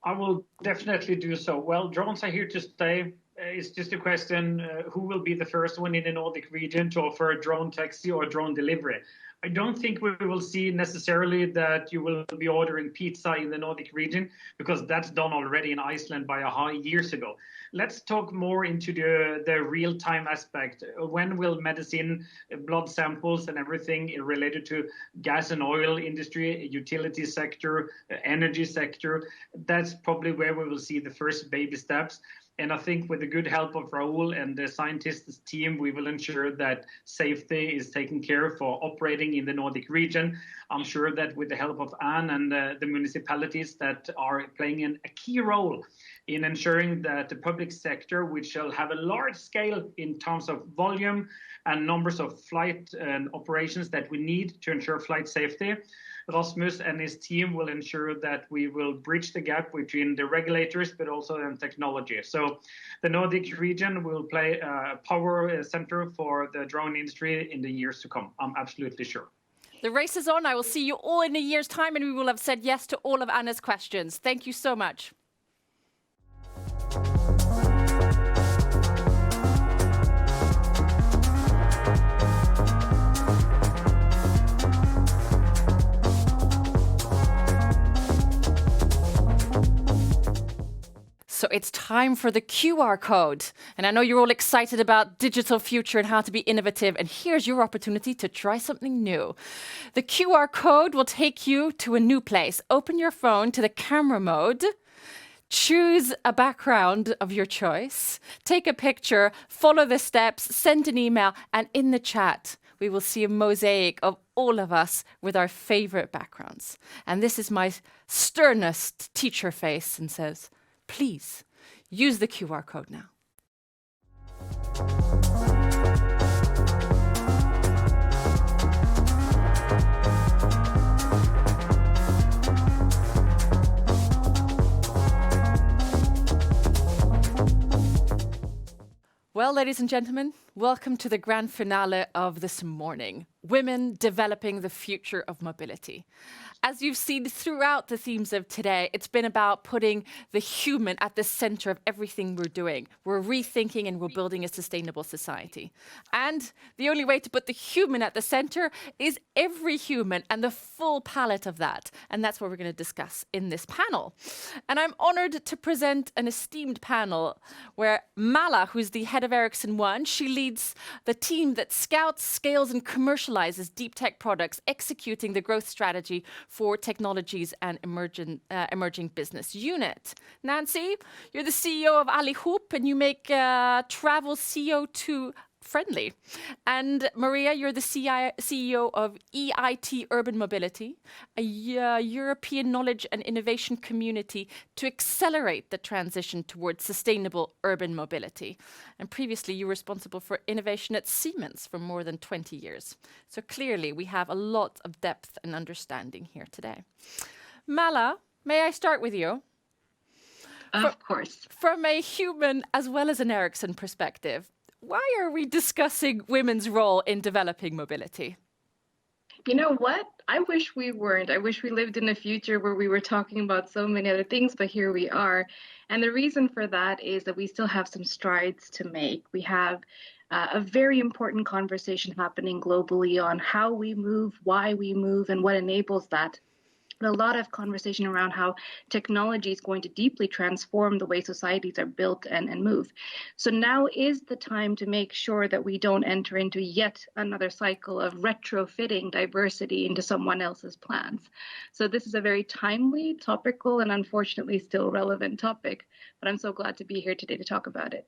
I will definitely do so. Well, drones are here to stay. It's just a question, who will be the first one in the Nordic region to offer a drone taxi or drone delivery? I don't think we will see necessarily that you will be ordering pizza in the Nordic region, because that's done already in Iceland by years ago. Let's talk more into the real-time aspect. When will medicine, blood samples and everything related to gas and oil industry, utility sector, energy sector, that's probably where we will see the first baby steps. And I think with the good help of Raoul and the scientists' team, we will ensure that safety is taken care of for operating in the Nordic region. I'm sure that with the help of Anne and the municipalities that are playing a key role in ensuring that the public sector, which shall have a large scale in terms of volume and numbers of flight and operations that we need to ensure flight safety, Rasmus and his team will ensure that we will bridge the gap between the regulators but also in technology. So the Nordic region will play a power center for the drone industry in the years to come. I'm absolutely sure. The race is on. I will see you all in a year's time and we will have said yes to all of Anna's questions. Thank you so much. So it's time for the QR code. And I know you're all excited about digital future and how to be innovative. And here's your opportunity to try something new. The QR code will take you to a new place. Open your phone to the camera mode. Choose a background of your choice. Take a picture, follow the steps, send an email, and in the chat, we will see a mosaic of all of us with our favorite backgrounds. And this is my sternest teacher face and says, please use the QR code now. Well, ladies and gentlemen, welcome to the grand finale of this morning. Women developing the future of mobility. As you've seen throughout the themes of today, it's been about putting the human at the center of everything we're doing. We're rethinking and we're building a sustainable society. And the only way to put the human at the center is every human and the full palette of that. And that's what we're going to discuss in this panel. And I'm honored to present an esteemed panel where Mala, who's the head of Ericsson One, she leads the team that scouts, scales, and commercializes deep tech products, executing the growth strategy for technologies and emerging business unit. Nancy, you're the CEO of Allihop, and you make travel CO2 friendly. And Maria, you're the CEO of EIT Urban Mobility, a European knowledge and innovation community to accelerate the transition towards sustainable urban mobility. And previously, you were responsible for innovation at Siemens for more than 20 years. So clearly, we have a lot of depth and understanding here today. Mala, may I start with you? Of course. From a human as well as an Ericsson perspective, why are we discussing women's role in developing mobility? You know what? I wish we weren't. I wish we lived in a future where we were talking about so many other things, but here we are. And the reason for that is that we still have some strides to make. We have a very important conversation happening globally on how we move, why we move, and what enables that. A lot of conversation around how technology is going to deeply transform the way societies are built and move. So now is the time to make sure that we don't enter into yet another cycle of retrofitting diversity into someone else's plans. So this is a very timely, topical, and unfortunately still relevant topic. But I'm so glad to be here today to talk about it.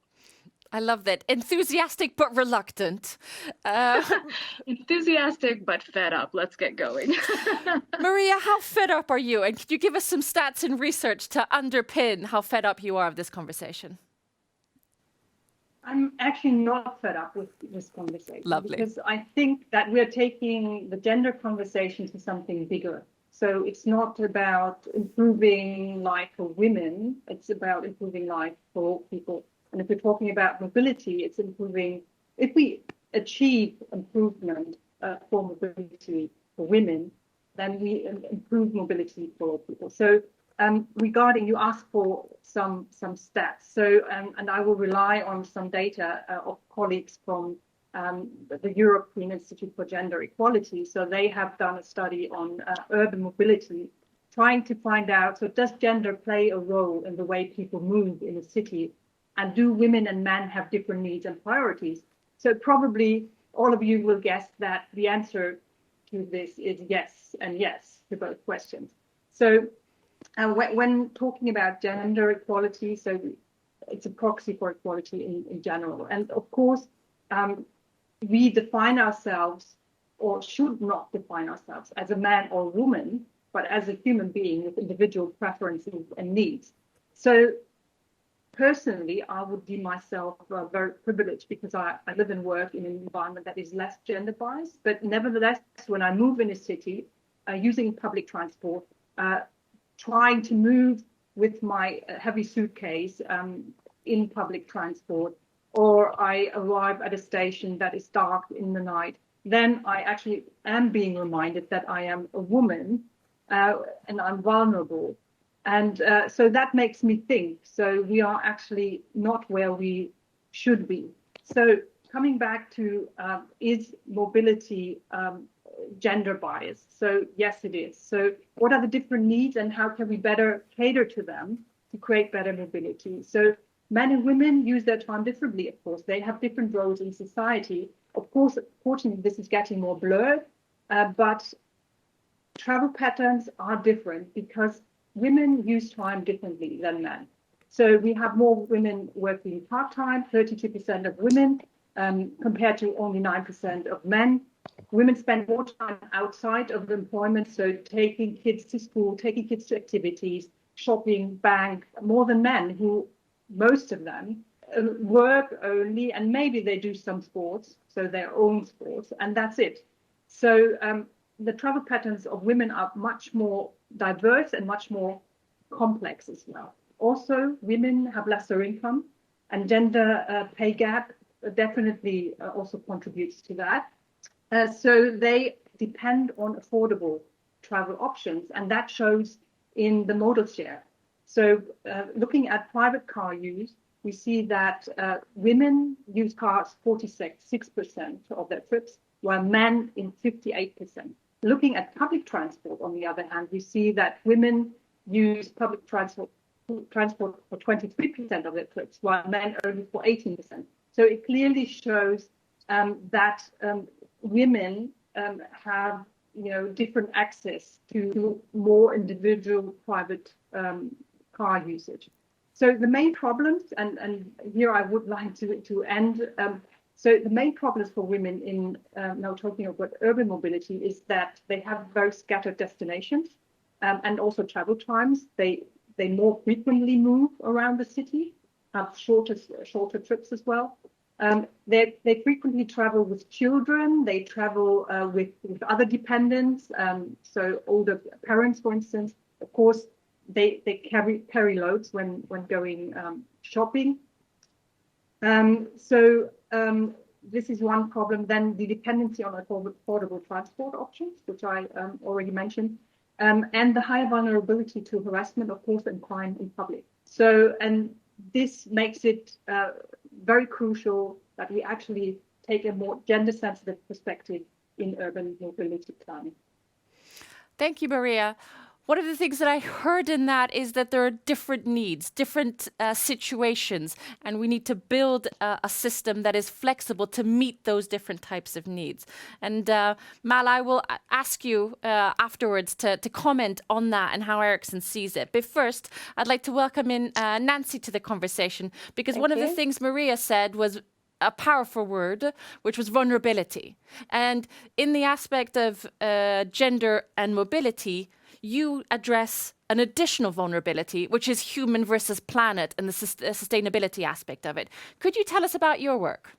I love that. Enthusiastic but reluctant. Enthusiastic but fed up. Let's get going. Maria, how fed up are you? And could you give us some stats and research to underpin how fed up you are of this conversation? I'm actually not fed up with this conversation. Lovely. Because I think that we're taking the gender conversation to something bigger. So it's not about improving life for women. It's about improving life for all people. And if we're talking about mobility, it's improving. If we achieve improvement for mobility for women, then we improve mobility for all people. So regarding, you asked for some stats. So and I will rely on some data of colleagues from the European Institute for Gender Equality. So they have done a study on urban mobility, trying to find out, so does gender play a role in the way people move in a city? And do women and men have different needs and priorities? So probably all of you will guess that the answer to this is yes and yes to both questions. So when talking about gender equality, so it's a proxy for equality in general. And of course, we define ourselves, or should not define ourselves, as a man or woman, but as a human being with individual preferences and needs. So personally, I would deem myself very privileged because I live and work in an environment that is less gender biased. But nevertheless, when I move in a city, using public transport, trying to move with my heavy suitcase in public transport, or I arrive at a station that is dark in the night, then I actually am being reminded that I am a woman and I'm vulnerable. And so that makes me think. So we are actually not where we should be. So coming back to is mobility gender biased? So yes, it is. So what are the different needs and how can we better cater to them to create better mobility? So men and women use their time differently, of course. They have different roles in society. Of course, fortunately, this is getting more blurred, but travel patterns are different because women use time differently than men. So we have more women working part-time, 32% of women, compared to only 9% of men. Women spend more time outside of employment, so taking kids to school, taking kids to activities, shopping, bank, more than men, who most of them work only, and maybe they do some sports, so their own sports, and that's it. So the travel patterns of women are much more diverse and much more complex as well. Also, women have lesser income, and gender pay gap definitely also contributes to that. So they depend on affordable travel options, and that shows in the modal share. So looking at private car use, we see that women use cars 46% of their trips, while men in 58%. Looking at public transport, on the other hand, we see that women use public transport for 23% of their trips, while men only for 18%. So it clearly shows that women have different access to more individual private car usage. So the main problems, and here I would like to end. So the main problems for women in now talking about urban mobility is that they have very scattered destinations and also travel times. They more frequently move around the city, have shorter trips as well. They frequently travel with children. They travel with other dependents. So older parents, for instance. Of course, they carry loads when going shopping. So this is one problem. Then the dependency on affordable transport options, which I already mentioned, and the higher vulnerability to harassment, of course, and crime in public. So, and this makes it very crucial that we actually take a more gender-sensitive perspective in urban mobility planning. Thank you, Maria. One of the things that I heard in that is that there are different needs, different situations, and we need to build a system that is flexible to meet those different types of needs. And Mal, I will ask you afterwards to comment on that and how Ericsson sees it. But first, I'd like to welcome in Nancy to the conversation, because one of the things Maria said was a powerful word, which was vulnerability. And in the aspect of gender and mobility, you address an additional vulnerability, which is human versus planet and the sustainability aspect of it. Could you tell us about your work?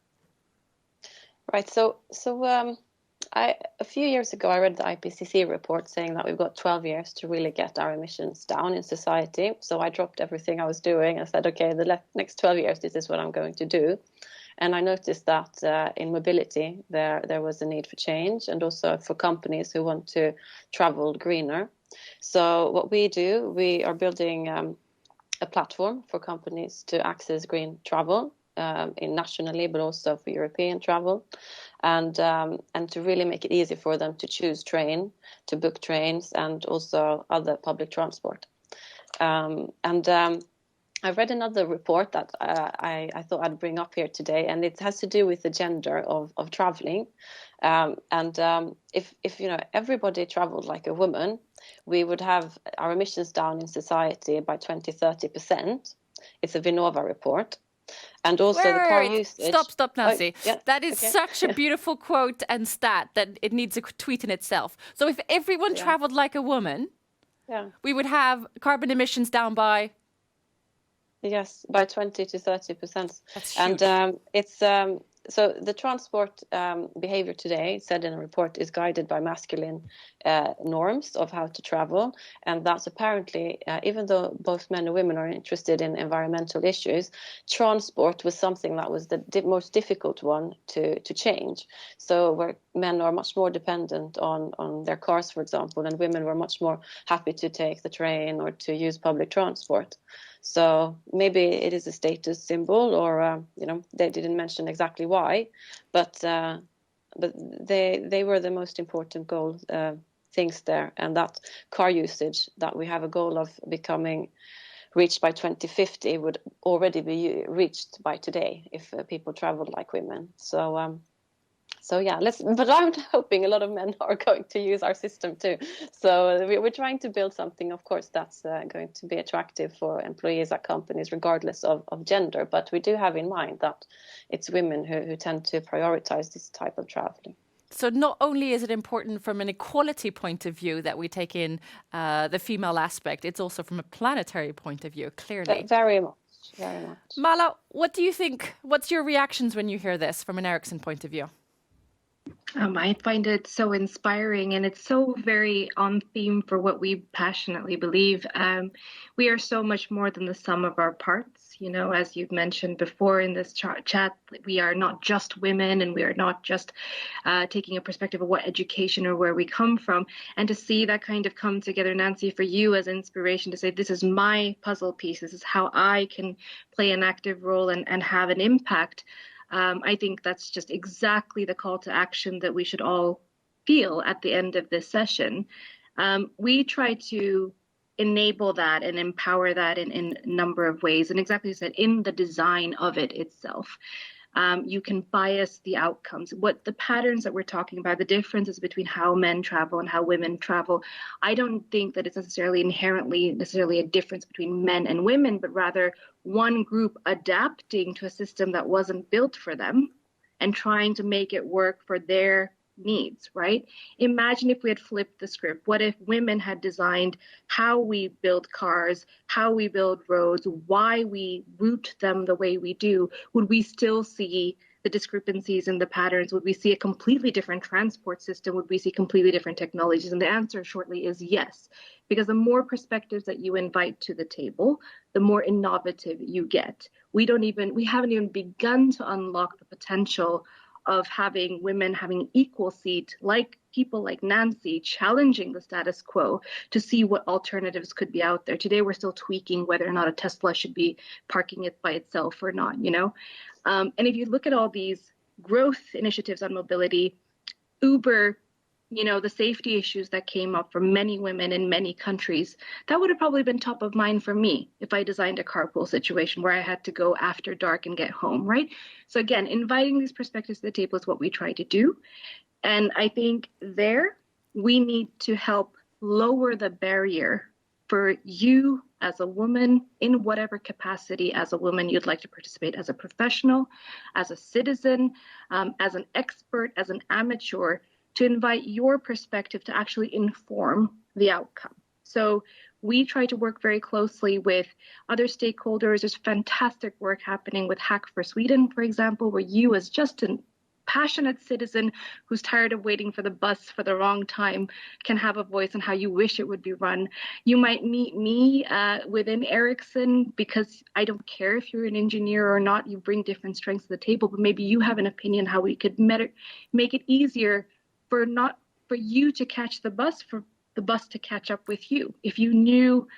Right. So a few years ago, I read the IPCC report saying that we've got 12 years to really get our emissions down in society. So I dropped everything I was doing and said, okay, the next 12 years, this is what I'm going to do. And I noticed that in mobility, there was a need for change, and also for companies who want to travel greener. So what we do, we are building a platform for companies to access green travel nationally, but also for European travel, and to really make it easy for them to choose train, to book trains, and also other public transport. I read another report that I thought I'd bring up here today, and it has to do with the gender of traveling. If everybody traveled like a woman, we would have our emissions down in society by 20-30%. It's a Vinnova report. And also the car usage. Stop, Nancy. Oh, yeah, that is such a beautiful quote and stat that it needs a tweet in itself. So if everyone traveled like a woman, we would have carbon emissions down by... Yes, by 20 to 30%. That's huge. And it's so the transport behavior today, said in a report, is guided by masculine norms of how to travel. And that's apparently, even though both men and women are interested in environmental issues, transport was something that was the most difficult one to change. So where men are much more dependent on their cars, for example, and women were much more happy to take the train or to use public transport. So maybe it is a status symbol, or they didn't mention exactly why, but they were the most important goal things there, and that car usage that we have a goal of becoming reached by 2050 would already be reached by today if people traveled like women. So yeah, but I'm hoping a lot of men are going to use our system too. So we're trying to build something, of course, that's going to be attractive for employees at companies, regardless of gender. But we do have in mind that it's women who tend to prioritize this type of traveling. So not only is it important from an equality point of view that we take in the female aspect, it's also from a planetary point of view, clearly. Very much, very much. Mala, what do you think? What's your reactions when you hear this from an Ericsson point of view? I find it so inspiring, and it's so very on theme for what we passionately believe. We are so much more than the sum of our parts. You know, as you've mentioned before in this chat, we are not just women, and we are not just taking a perspective of what education or where we come from. And to see that kind of come together, Nancy, for you as inspiration to say, this is my puzzle piece, this is how I can play an active role and have an impact. I think that's just exactly the call to action that we should all feel at the end of this session. We try to enable that and empower that in a number of ways. And exactly as you said, in the design of it itself. You can bias the outcomes. What the patterns that we're talking about, the differences between how men travel and how women travel, I don't think that it's inherently a difference between men and women, but rather one group adapting to a system that wasn't built for them and trying to make it work for their needs, right? Imagine if we had flipped the script. What if women had designed how we build cars, how we build roads, why we route them the way we do? Would we still see the discrepancies in the patterns? Would we see a completely different transport system? Would we see completely different technologies? And the answer shortly is yes, because the more perspectives that you invite to the table, the more innovative you get. We haven't even begun to unlock the potential of having women having an equal seat, like people like Nancy, challenging the status quo to see what alternatives could be out there. Today, we're still tweaking whether or not a Tesla should be parking it by itself or not, you know? And if you look at all these growth initiatives on mobility, Uber, you know, the safety issues that came up for many women in many countries, that would have probably been top of mind for me if I designed a carpool situation where I had to go after dark and get home, right? So again, inviting these perspectives to the table is what we try to do. And I think there we need to help lower the barrier for you as a woman, in whatever capacity as a woman you'd like to participate, as a professional, as a citizen, as an expert, as an amateur, to invite your perspective to actually inform the outcome. So we try to work very closely with other stakeholders. There's fantastic work happening with Hack for Sweden, for example, where you as just a passionate citizen who's tired of waiting for the bus for the wrong time can have a voice on how you wish it would be run. You might meet me within Ericsson, because I don't care if you're an engineer or not, you bring different strengths to the table, but maybe you have an opinion how we could make it easier for you to catch the bus, for the bus to catch up with you. If you knew,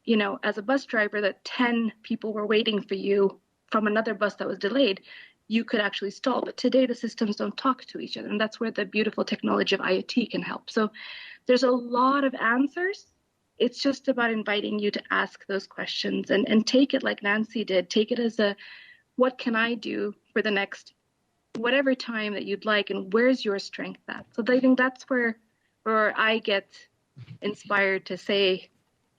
you know, as a bus driver that 10 people were waiting for you from another bus that was delayed, you could actually stall. But today the systems don't talk to each other. And that's where the beautiful technology of IoT can help. So there's a lot of answers. It's just about inviting you to ask those questions and take it like Nancy did. Take it as what can I do for the next whatever time that you'd like, and where's your strength at? So I think that's where I get inspired to say,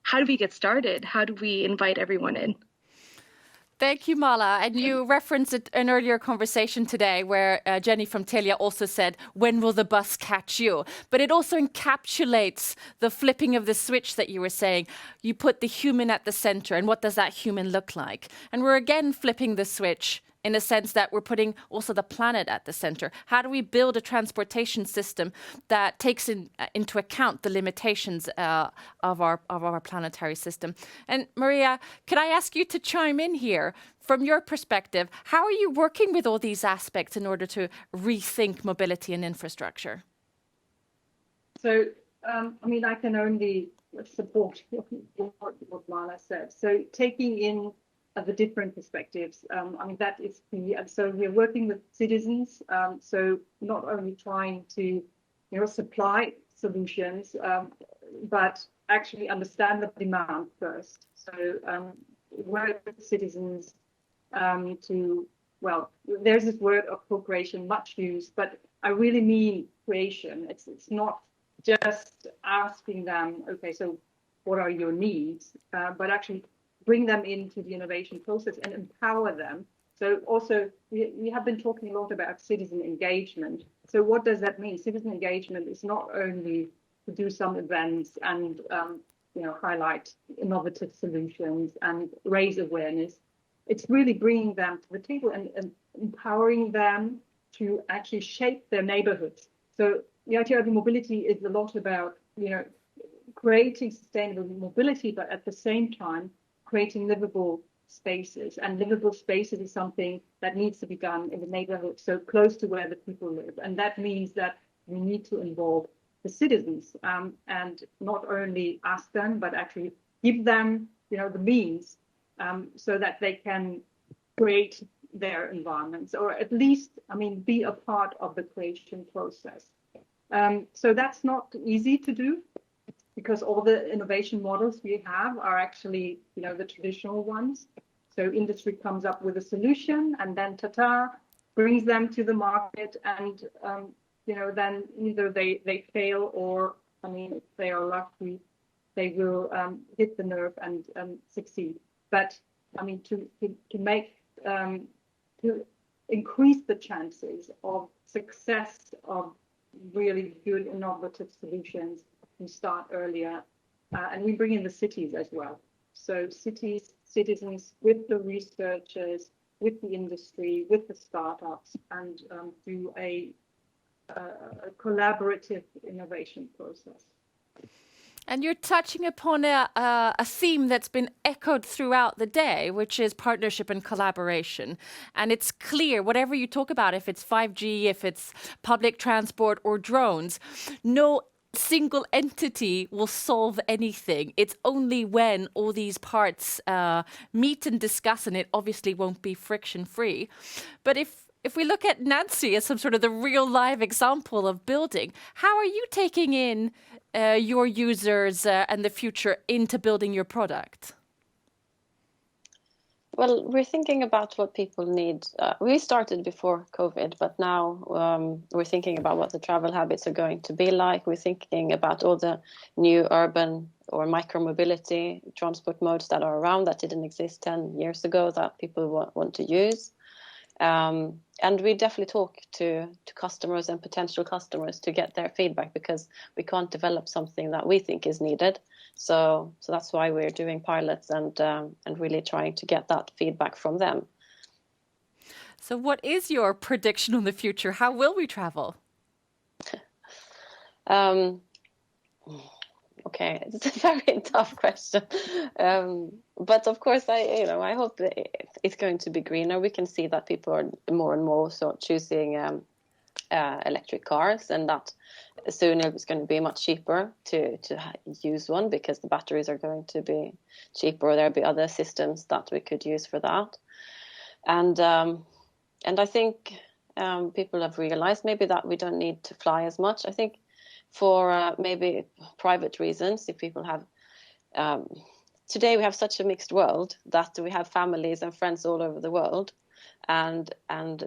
how do we get started? How do we invite everyone in? Thank you, Mala. And you referenced an earlier conversation today where Jenny from Telia also said, when will the bus catch you? But it also encapsulates the flipping of the switch that you were saying. You put the human at the center, and what does that human look like? And we're again flipping the switch in a sense that we're putting also the planet at the center. How do we build a transportation system that takes into account the limitations of our planetary system? And Maria, could I ask you to chime in here? From your perspective, how are you working with all these aspects in order to rethink mobility and infrastructure? So, I can only support what Mala said. So taking in the different perspectives, that is key. And so we're working with citizens, so not only trying to, supply solutions, but actually understand the demand first. So work with citizens there's this word of co-creation, much used, but I really mean creation. It's not just asking them, okay, so what are your needs, but actually bring them into the innovation process and empower them. So also, we have been talking a lot about citizen engagement. So what does that mean? Citizen engagement is not only to do some events and highlight innovative solutions and raise awareness. It's really bringing them to the table and empowering them to actually shape their neighborhoods. So the IT urban mobility is a lot about creating sustainable mobility, but at the same time creating livable spaces. And livable spaces is something that needs to be done in the neighborhood, so close to where the people live. And that means that we need to involve the citizens and not only ask them, but actually give them the means so that they can create their environments, or at least, be a part of the creation process. So that's not easy to do, because all the innovation models we have are actually, the traditional ones. So industry comes up with a solution and then brings them to the market, and then either they fail or, if they are lucky, they will hit the nerve and succeed. But to increase the chances of success of really good innovative solutions, we start earlier, and we bring in the cities as well. So cities, citizens, with the researchers, with the industry, with the startups, and do a collaborative innovation process. And you're touching upon a theme that's been echoed throughout the day, which is partnership and collaboration. And it's clear, whatever you talk about, if it's 5G, if it's public transport or drones, no single entity will solve anything. It's only when all these parts meet and discuss, and it obviously won't be friction-free. But if we look at Nancy as some sort of the real live example of building, how are you taking in your users and the future into building your product? Well, we're thinking about what people need. We started before COVID, but now we're thinking about what the travel habits are going to be like. We're thinking about all the new urban or micro-mobility transport modes that are around that didn't exist 10 years ago that people want to use. And we definitely talk to customers and potential customers to get their feedback, because we can't develop something that we think is needed. So that's why we're doing pilots and really trying to get that feedback from them. So what is your prediction on the future? How will we travel? Okay, it's a very tough question. But of course, I hope that it's going to be greener. We can see that people are more and more choosing electric cars, and that soon it's going to be much cheaper to use one, because the batteries are going to be cheaper, or there'll be other systems that we could use for that. And I think people have realized maybe that we don't need to fly as much. I think for maybe private reasons, if people have today we have such a mixed world that we have families and friends all over the world, and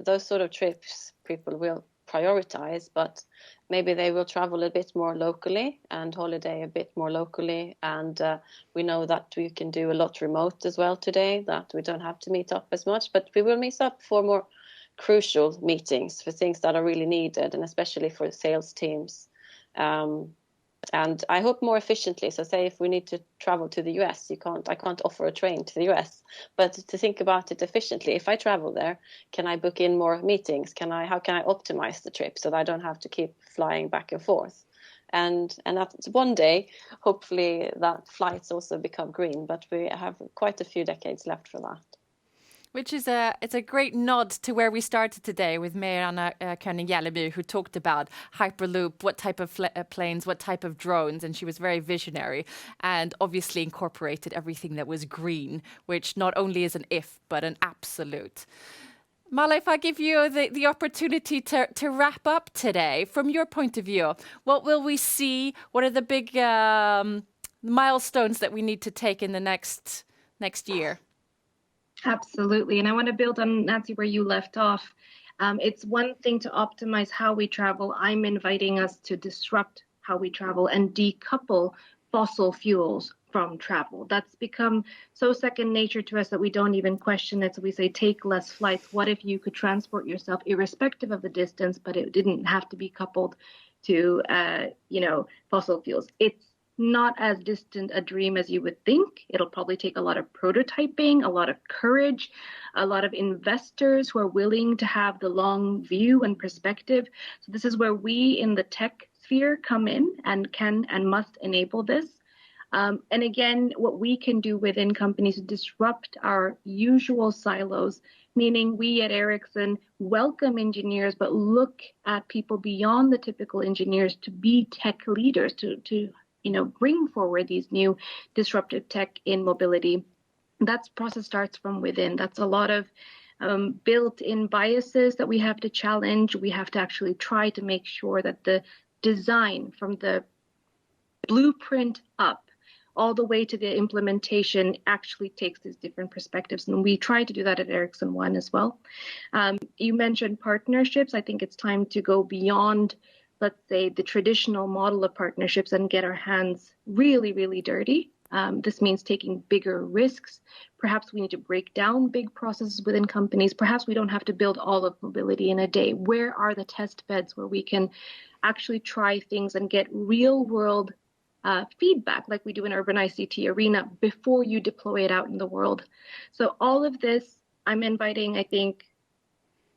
those sort of trips people will prioritize, but maybe they will travel a bit more locally and holiday a bit more locally. And we know that we can do a lot remote as well today, that we don't have to meet up as much, but we will meet up for more crucial meetings, for things that are really needed, and especially for sales teams. And I hope more efficiently. So say if we need to travel to the US, I can't offer a train to the US, but to think about it efficiently, if I travel there, can I book in more meetings? How can I optimize the trip so that I don't have to keep flying back and forth? And that's one day, hopefully that flights also become green, but we have quite a few decades left for that. Which is it's a great nod to where we started today with Mayor König Jerlmyr, who talked about Hyperloop, what type of planes, what type of drones, and she was very visionary and obviously incorporated everything that was green, which not only is an if, but an absolute. Mala, if I give you the opportunity to wrap up today, from your point of view, what will we see? What are the big milestones that we need to take in the next year? Absolutely. And I want to build on, Nancy, where you left off. It's one thing to optimize how we travel. I'm inviting us to disrupt how we travel and decouple fossil fuels from travel. That's become so second nature to us that we don't even question it. So we say, take less flights. What if you could transport yourself irrespective of the distance, but it didn't have to be coupled to, fossil fuels? It's not as distant a dream as you would think. It'll probably take a lot of prototyping, a lot of courage, a lot of investors who are willing to have the long view and perspective. So this is where we in the tech sphere come in and can and must enable this. And again, what we can do within companies to disrupt our usual silos, meaning we at Ericsson welcome engineers, but look at people beyond the typical engineers to be tech leaders, to bring forward these new disruptive tech in mobility. That process starts from within. That's a lot of built-in biases that we have to challenge. We have to actually try to make sure that the design from the blueprint up all the way to the implementation actually takes these different perspectives. And we try to do that at Ericsson One as well. You mentioned partnerships. I think it's time to go beyond, let's say, the traditional model of partnerships and get our hands really, really dirty. This means taking bigger risks. Perhaps we need to break down big processes within companies. Perhaps we don't have to build all of mobility in a day. Where are the test beds where we can actually try things and get real world feedback like we do in Urban ICT Arena before you deploy it out in the world? So all of this, I'm inviting, I think,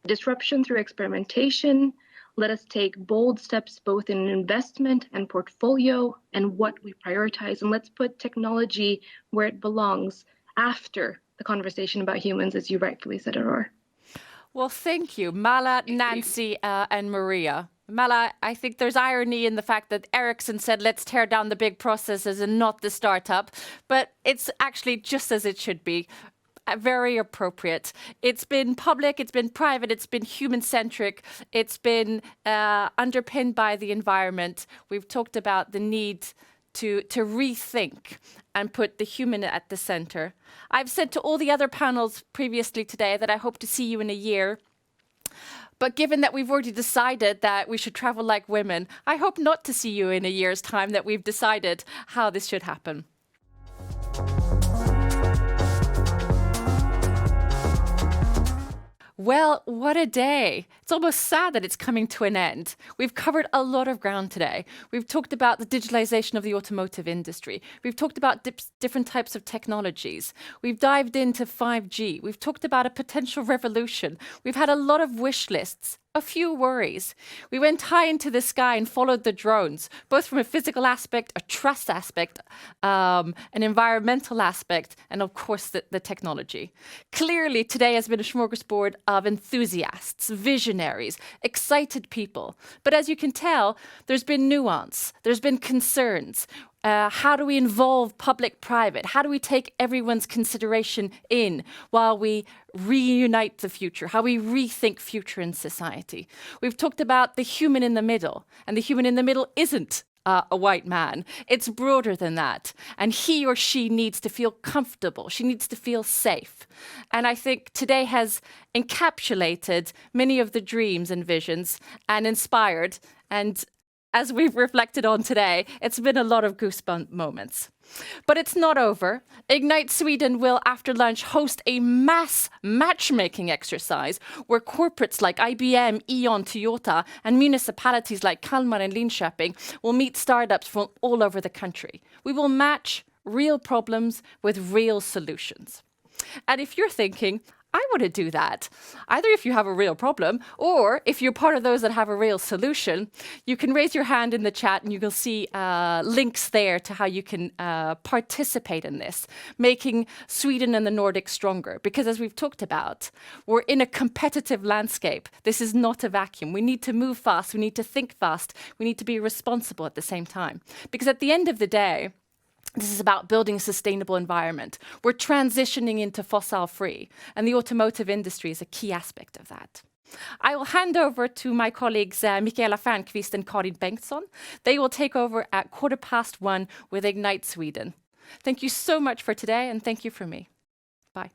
disruption through experimentation. Let us take bold steps both in investment and portfolio and what we prioritize. And let's put technology where it belongs after the conversation about humans, as you rightfully said, Aurore. Well, thank you, Mala, Nancy, and Maria. Mala, I think there's irony in the fact that Ericsson said, let's tear down the big processes and not the startup. But it's actually just as it should be. Very appropriate. It's been public, it's been private, it's been human-centric, it's been underpinned by the environment. We've talked about the need to rethink and put the human at the center. I've said to all the other panels previously today that I hope to see you in a year. But given that we've already decided that we should travel like women, I hope not to see you in a year's time, that we've decided how this should happen. Well, what a day. It's almost sad that it's coming to an end. We've covered a lot of ground today. We've talked about the digitalization of the automotive industry. We've talked about different types of technologies. We've dived into 5G. We've talked about a potential revolution. We've had a lot of wish lists. A few worries. We went high into the sky and followed the drones, both from a physical aspect, a trust aspect, an environmental aspect, and of course the technology. Clearly, today has been a smorgasbord of enthusiasts, visionaries, excited people. But as you can tell, there's been nuance, there's been concerns. How do we involve public-private? How do we take everyone's consideration in while we reunite the future? How we rethink future in society? We've talked about the human in the middle, and the human in the middle isn't a white man. It's broader than that. And he or she needs to feel comfortable. She needs to feel safe. And I think today has encapsulated many of the dreams and visions and inspired. And as we've reflected on today, it's been a lot of goosebump moments. But it's not over. Ignite Sweden will, after lunch, host a mass matchmaking exercise where corporates like IBM, E.ON, Toyota, and municipalities like Kalmar and Linköping will meet startups from all over the country. We will match real problems with real solutions. And if you're thinking, I want to do that, either if you have a real problem or if you're part of those that have a real solution, you can raise your hand in the chat and you will see links there to how you can participate in this, making Sweden and the Nordics stronger. Because as we've talked about, we're in a competitive landscape. This is not a vacuum. We need to move fast. We need to think fast. We need to be responsible at the same time. Because at the end of the day, this is about building a sustainable environment. We're transitioning into fossil-free, and the automotive industry is a key aspect of that. I will hand over to my colleagues Michaela Fernqvist and Karin Bengtsson. They will take over at 1:15 with Ignite Sweden. Thank you so much for today, and thank you for me. Bye.